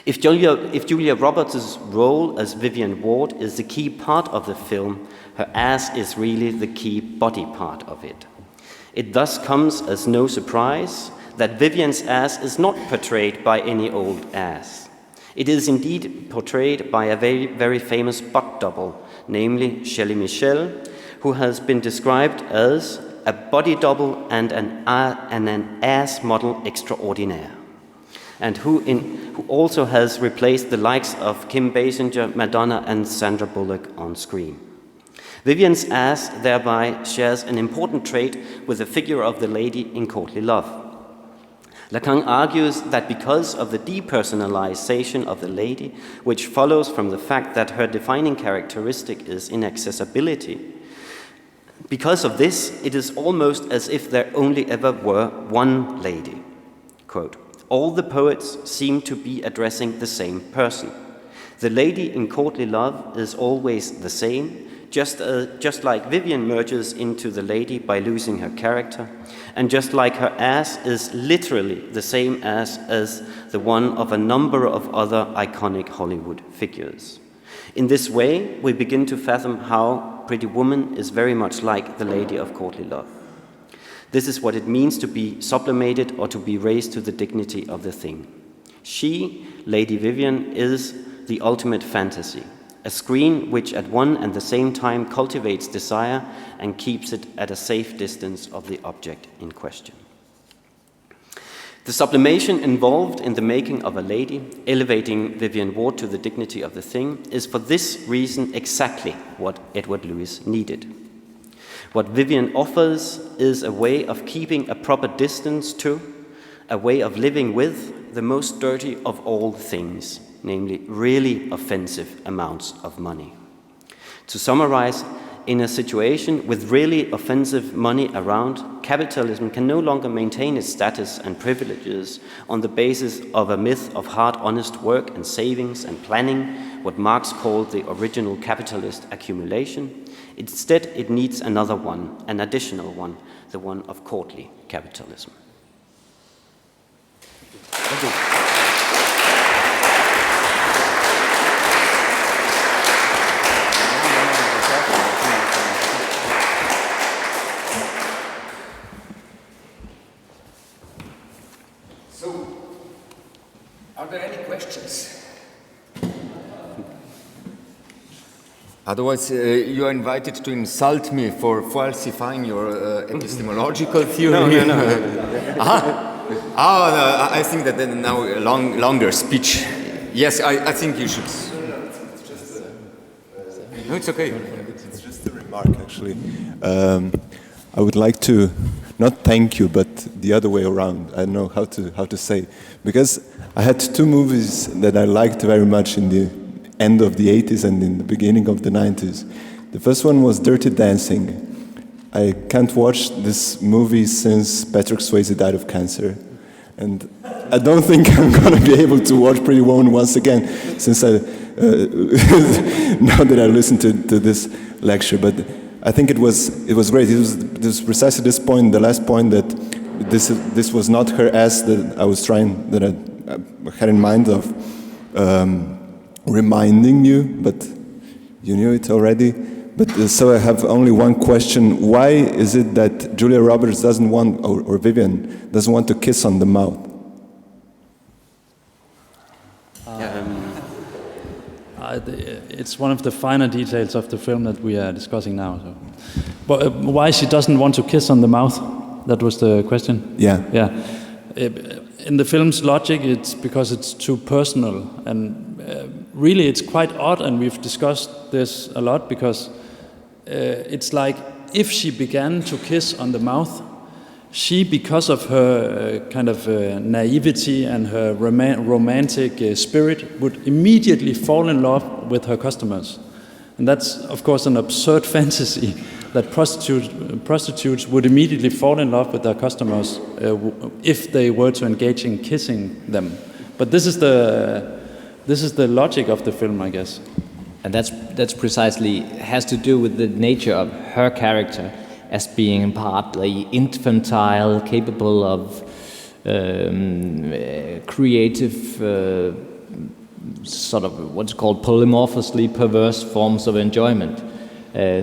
If Julia Roberts' role as Vivian Ward is the key part of the film, her ass is really the key body part of it. It thus comes as no surprise that Vivian's ass is not portrayed by any old ass. It is indeed portrayed by a very, very famous butt double, namely Shelley Michel, who has been described as a body double and an ass model extraordinaire, and who also has replaced the likes of Kim Basinger, Madonna, and Sandra Bullock on screen. Vivian's ass thereby shares an important trait with the figure of the lady in courtly love. Lacan argues that because of the depersonalization of the lady, which follows from the fact that her defining characteristic is inaccessibility, because of this, it is almost as if there only ever were one lady. Quote, all the poets seem to be addressing the same person. The lady in courtly love is always the same, just like Vivian merges into the lady by losing her character, and just like her ass is literally the same ass as the one of a number of other iconic Hollywood figures. In this way, we begin to fathom how Pretty Woman is very much like the lady of courtly love. This is what it means to be sublimated or to be raised to the dignity of the thing. She, Lady Vivian, is the ultimate fantasy, a screen which at one and the same time cultivates desire and keeps it at a safe distance of the object in question. The sublimation involved in the making of a lady, elevating Vivian Ward to the dignity of the thing, is for this reason exactly what Edward Lewis needed. What Vivian offers is a way of keeping a proper distance to, a way of living with the most dirty of all things, namely really offensive amounts of money. To summarize, in a situation with really offensive money around, capitalism can no longer maintain its status and privileges on the basis of a myth of hard, honest work and savings and planning, what Marx called the original capitalist accumulation. Instead, it needs another one, an additional one, the one of courtly capitalism. Thank you. Are there any questions? Otherwise, you are invited to insult me for falsifying your epistemological theory. No. I think that then now a longer speech. Yes, I think you should. No, it's okay. It's just a remark, actually. I would like to not thank you, but the other way around. I don't know how to say, because I had two movies that I liked very much in the end of the 80s and in the beginning of the 90s. The first one was Dirty Dancing. I can't watch this movie since Patrick Swayze died of cancer. And I don't think I'm going to be able to watch Pretty Woman once again, since now that I listened to this lecture. But I think it was great. It was precisely this point, the last point, that this was not her ass that I had in mind of reminding you, but you knew it already. But so I have only one question: why is it that Julia Roberts doesn't want, or Vivian doesn't want to kiss on the mouth? It's one of the finer details of the film that we are discussing now. So. But why she doesn't want to kiss on the mouth? That was the question. Yeah. In the film's logic, it's because it's too personal, and really it's quite odd, and we've discussed this a lot, because it's like if she began to kiss on the mouth, she, because of her kind of naivety and her romantic spirit, would immediately fall in love with her customers. And that's, of course, an absurd fantasy, that prostitutes would immediately fall in love with their customers if they were to engage in kissing them. But this is the logic of the film, I guess. And that's precisely has to do with the nature of her character as being partly infantile, capable of creative, sort of what's called polymorphously perverse forms of enjoyment.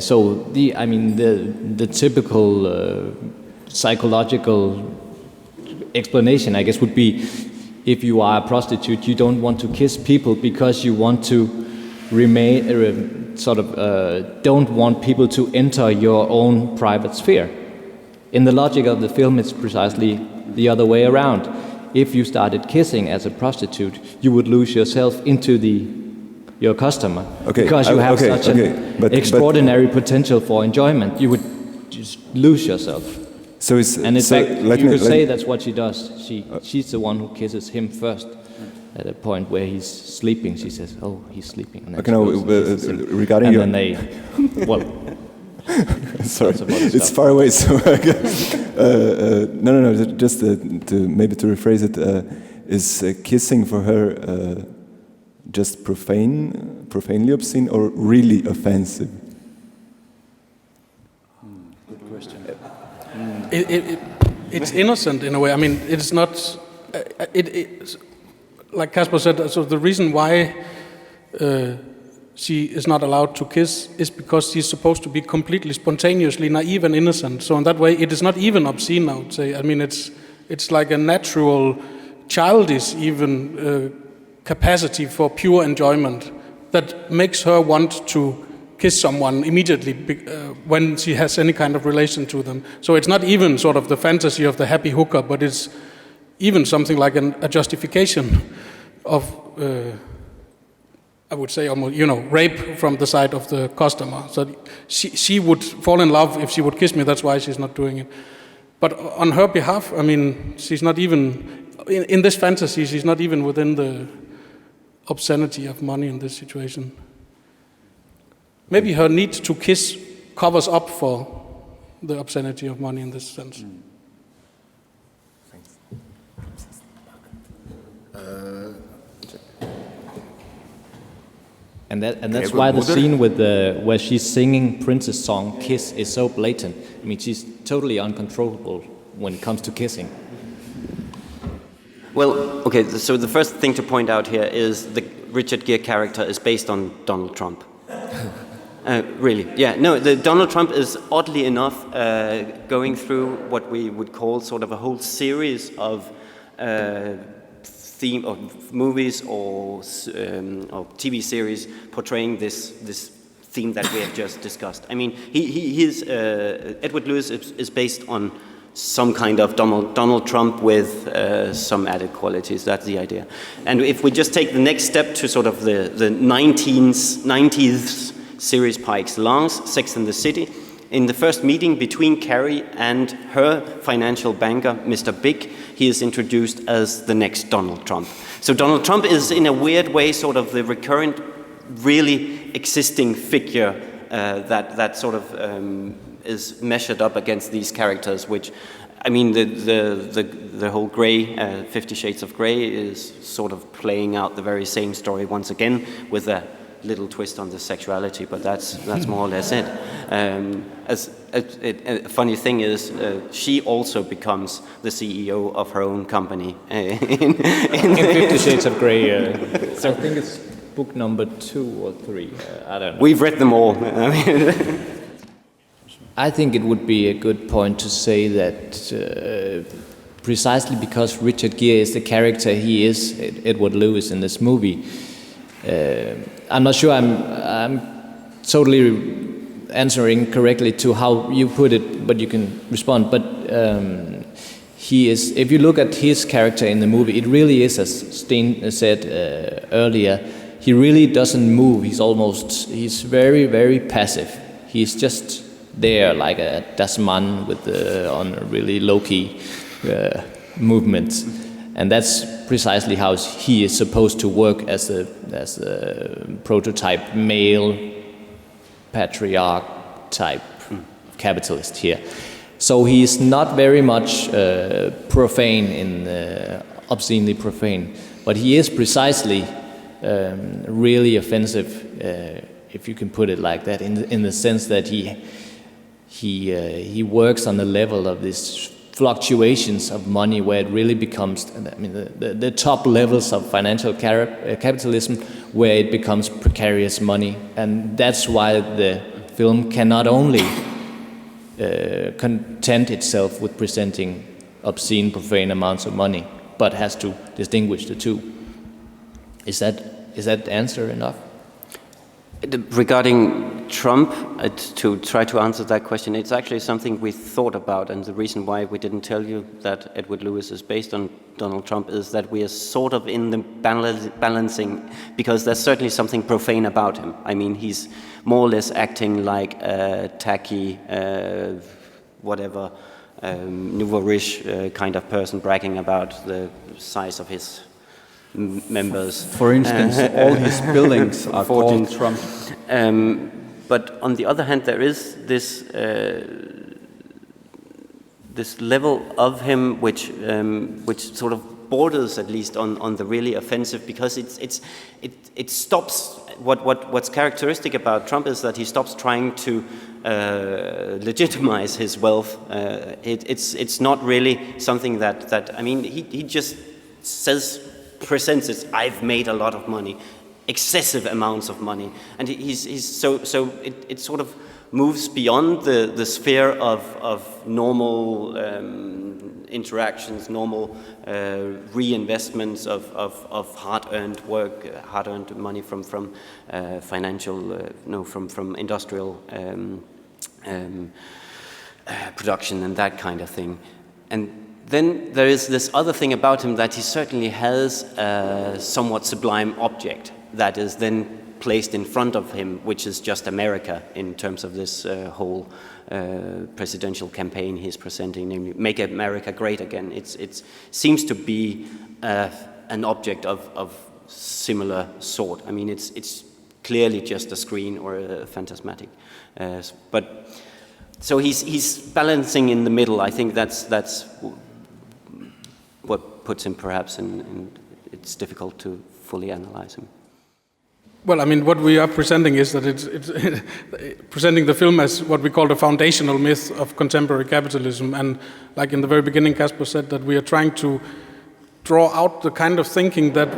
So the typical psychological explanation, I guess, would be if you are a prostitute, you don't want to kiss people because you want to remain don't want people to enter your own private sphere. In the logic of the film, it's precisely the other way around. If you started kissing as a prostitute, you would lose yourself into the your customer. Okay, Because you have such an but extraordinary potential for enjoyment. You would just lose yourself. So it's, and in so fact, you could say that's what she does. She's the one who kisses him first. At a point where he's sleeping, she says, "Oh, he's sleeping." And okay, no, regarding and your... then they, well, sorry, it's far away. So no, just to maybe to rephrase it, is kissing for her just profanely obscene, or really offensive? Good question. It's innocent in a way. I mean, it's not. It's like Casper said. So the reason why she is not allowed to kiss is because she's supposed to be completely spontaneously naive and innocent. So in that way, it is not even obscene, I would say. I mean, it's like a natural, childish even capacity for pure enjoyment that makes her want to kiss someone immediately when she has any kind of relation to them. So it's not even sort of the fantasy of the happy hooker, but it's even something like a justification of, I would say, almost, rape from the side of the customer. So she would fall in love if she would kiss me. That's why she's not doing it. But on her behalf, I mean, she's not even in this fantasy. She's not even within the obscenity of money in this situation. Maybe her need to kiss covers up for the obscenity of money in this sense. And that's why the scene with where she's singing Prince's song "Kiss" is so blatant. I mean, she's totally uncontrollable when it comes to kissing. Well, okay. So the first thing to point out here is the Richard Gere character is based on Donald Trump. Really, yeah. No, the Donald Trump is oddly enough going through what we would call sort of a whole series of theme of movies or TV series portraying this theme that we have just discussed. I mean, Edward Lewis is based on some kind of Donald Trump with some added qualities. That's the idea. And if we just take the next step to sort of the 90s series par excellence, Sex and the City, in the first meeting between Carrie and her financial banker, Mr. Big, he is introduced as the next Donald Trump. So Donald Trump is, in a weird way, sort of the recurrent, really existing figure that sort of is measured up against these characters, which, I mean, the whole Grey, 50 Shades of Grey, is sort of playing out the very same story once again with a little twist on the sexuality, but that's more or less it. A funny thing is, she also becomes the CEO of her own company in 50 Shades of Grey. So I think it's book number 2 or 3. I don't know. We've read them all. I think it would be a good point to say that precisely because Richard Gere is the character he is, Edward Lewis, in this movie. I'm not sure I'm totally answering correctly to how you put it, but you can respond. But he is, if you look at his character in the movie, it really is, as Steen said earlier, he really doesn't move. He's very, very passive. He's just there like a Das Mann on a really low-key movements. And that's precisely how he is supposed to work as a prototype male patriarch type capitalist here. So he is not very much profane obscenely profane, but he is precisely really offensive, if you can put it like that, in the sense that he works on the level of this fluctuations of money, where it really becomes, I mean, the top levels of financial capitalism, where it becomes precarious money. And that's why the film cannot only content itself with presenting obscene, profane amounts of money, but has to distinguish the two. Is that answer enough? Regarding Trump, to try to answer that question, it's actually something we thought about, and the reason why we didn't tell you that Edward Lewis is based on Donald Trump is that we are sort of in the balancing, because there's certainly something profane about him. I mean, he's more or less acting like a tacky, whatever, nouveau riche kind of person, bragging about the size of his members. For instance, all his buildings are called Trump. But on the other hand, there is this this level of him which sort of borders at least on the really offensive, because it stops. What's characteristic about Trump is that he stops trying to legitimize his wealth. It's not really something that I mean, he just presents it. I've made a lot of money, excessive amounts of money, and he's so it sort of moves beyond the sphere of normal interactions, normal reinvestments of hard-earned work, hard-earned money from financial, from industrial production and that kind of thing. And then there is this other thing about him, that he certainly has a somewhat sublime object that is then placed in front of him, which is just America in terms of this whole presidential campaign he's presenting, namely Make America Great Again. It seems to be an object of similar sort. I mean, it's clearly just a screen or a phantasmatic. But so he's balancing in the middle. I think that's what puts him perhaps in it's difficult to fully analyze him. Well, I mean, what we are presenting is that it's presenting the film as what we call the foundational myth of contemporary capitalism. And like in the very beginning, Casper said that we are trying to draw out the kind of thinking that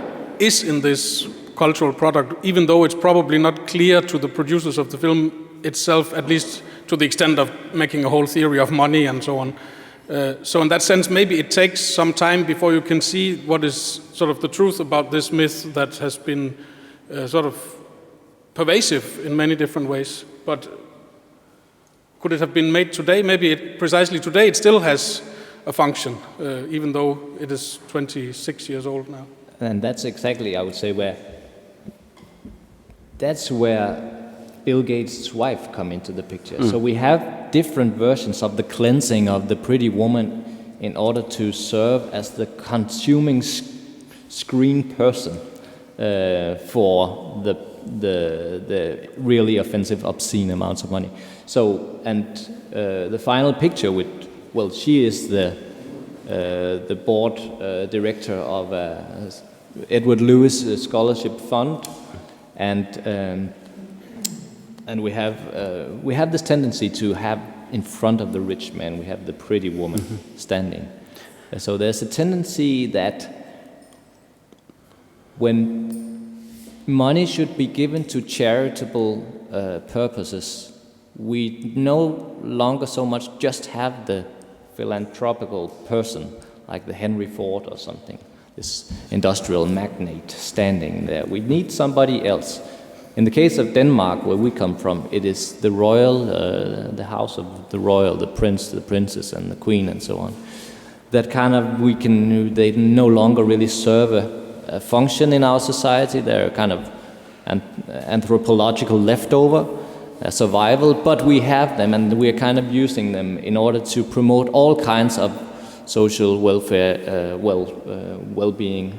is in this cultural product, even though it's probably not clear to the producers of the film itself, at least to the extent of making a whole theory of money and so on. So in that sense, maybe it takes some time before you can see what is sort of the truth about this myth that has been sort of pervasive in many different ways. But could it have been made today? Maybe precisely today it still has a function, even though it is 26 years old now. And that's exactly, I would say, that's where Bill Gates' wife come into the picture. So we have different versions of the cleansing of the pretty woman in order to serve as the consuming screen person for the really offensive, obscene amounts of money. So, and the final picture with, well, she is the board director of Edward Lewis Scholarship Fund, and we have this tendency to have in front of the rich man, we have the pretty woman standing. So there's a tendency that when money should be given to charitable purposes, we no longer so much just have the philanthropical person, like the Henry Ford or something, this industrial magnate standing there. We need somebody else. In the case of Denmark, where we come from, it is the royal, the house of the royal, the prince, the princess, and the queen, and so on. That kind of, they no longer really serve a function in our society. They're kind of an anthropological leftover, a survival, but we have them, and we are kind of using them in order to promote all kinds of social welfare, well-being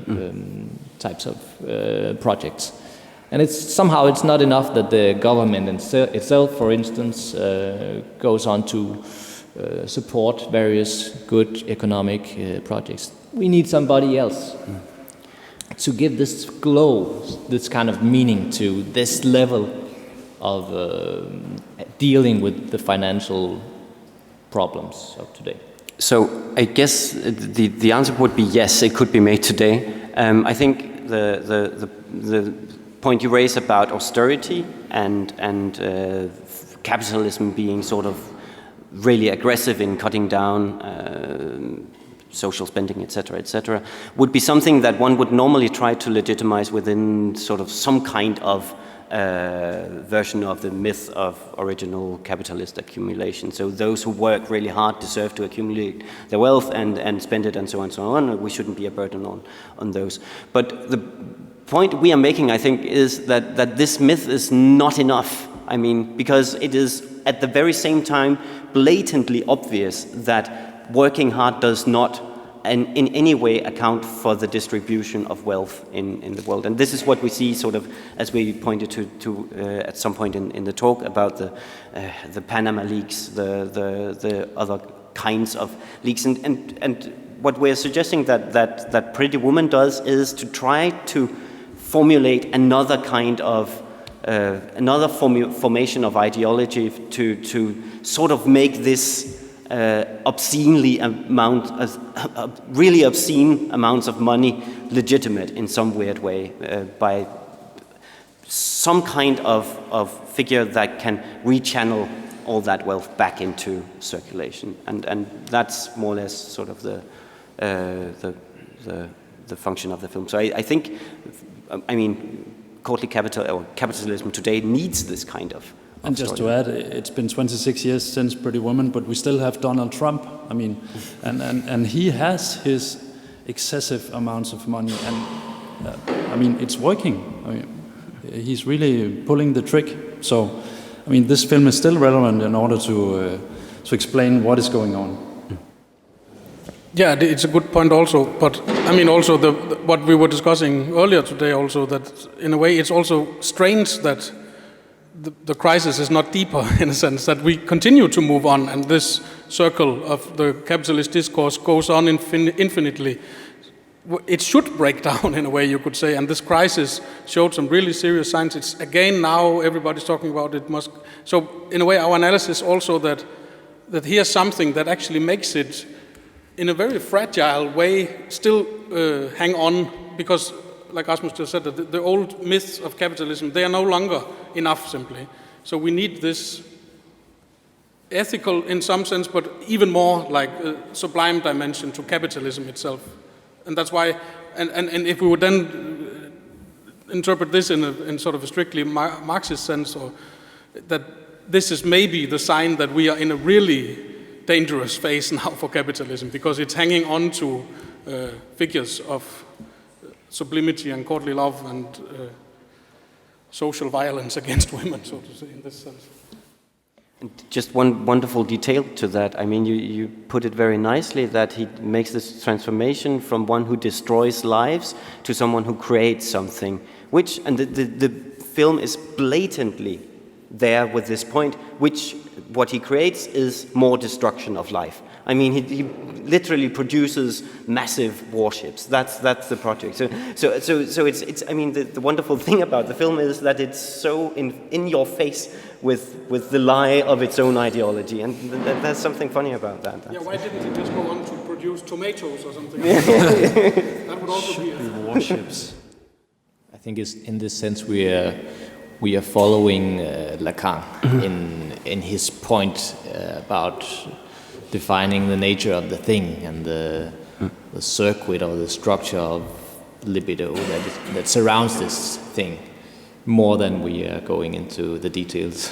types of projects. And it's not enough that the government itself, for instance, goes on to support various good economic projects. We need somebody else to give this glow, this kind of meaning to this level of dealing with the financial problems of today. So I guess the answer would be yes, it could be made today. I think the point you raise about austerity and capitalism being sort of really aggressive in cutting down social spending, etc., would be something that one would normally try to legitimize within sort of some kind of version of the myth of original capitalist accumulation. So those who work really hard deserve to accumulate their wealth and spend it and so on and so on. We shouldn't be a burden on those. But the point we are making, I think, is that this myth is not enough. I mean, because it is at the very same time blatantly obvious that working hard does not in any way account for the distribution of wealth in the world. And this is what we see sort of, as we pointed to at some point in the talk about the Panama leaks, the other kinds of leaks. And what we're suggesting that Pretty Woman does is to try to formulate another kind of another formation of ideology to sort of make this really obscene amounts of money legitimate in some weird way by some kind of figure that can rechannel all that wealth back into circulation, and that's more or less sort of the function of the film. So I think, I mean, courtly capitalism today needs this kind of. And just to add, it's been 26 years since Pretty Woman, but we still have Donald Trump. I mean, and he has his excessive amounts of money, and I mean, it's working. I mean, he's really pulling the trick. So, I mean, this film is still relevant in order to explain what is going on. Yeah, it's a good point also, but I mean also what we were discussing earlier today also, that in a way it's also strange that the crisis is not deeper, in a sense, that we continue to move on, and this circle of the capitalist discourse goes on infinitely. It should break down, in a way, you could say, and this crisis showed some really serious signs. It's again now everybody's talking about it. So in a way, our analysis also that here's something that actually makes it, in a very fragile way, still hang on, because like Rasmus just said, that the old myths of capitalism, they are no longer enough, simply. So we need this ethical, in some sense, but even more like sublime dimension to capitalism itself. And that's why, and if we would then interpret this in sort of a strictly Marxist sense, or that this is maybe the sign that we are in a really dangerous phase now for capitalism, because it's hanging on to figures of sublimity and courtly love and social violence against women, so to say, in this sense. And just one wonderful detail to that. I mean, you put it very nicely that he makes this transformation from one who destroys lives to someone who creates something, which, and the film is blatantly there with this point, which what he creates is more destruction of life. I mean, he literally produces massive warships. That's the project. So it's. I mean, the wonderful thing about the film is that it's so in your face with the lie of its own ideology, and there's something funny about that. Yeah, why didn't he just go on to produce tomatoes or something? That would also be warships. I think it's in this sense we are following Lacan in his point about defining the nature of the thing and the circuit or the structure of libido that surrounds this thing, more than we are going into the details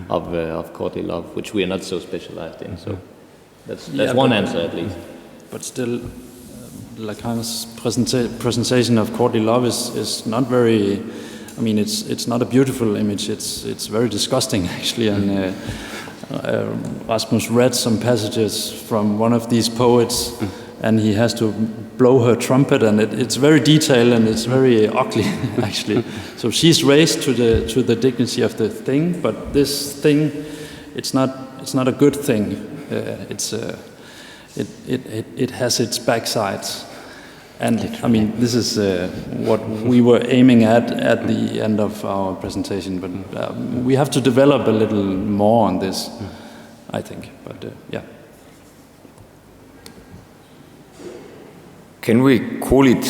of courtly love, which we are not so specialized in. So that's one answer at least. But still, Lacan's presentation of courtly love is not very. I mean, it's not a beautiful image. It's very disgusting, actually. And Rasmus read some passages from one of these poets, and he has to blow her trumpet, and it's very detailed and it's very ugly, actually. So she's raised to the dignity of the thing, but this thing, it's not a good thing. It has its backsides. And I mean, this is what we were aiming at the end of our presentation, but we have to develop a little more on this, I think. But yeah. Can we call it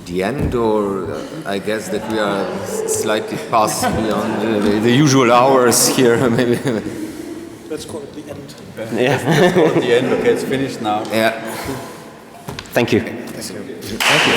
the end, or I guess that we are slightly past beyond the usual hours here, maybe? Let's call it the end. Yeah. Let's call it the end. Okay, it's finished now. Yeah. Thank you. Thank you.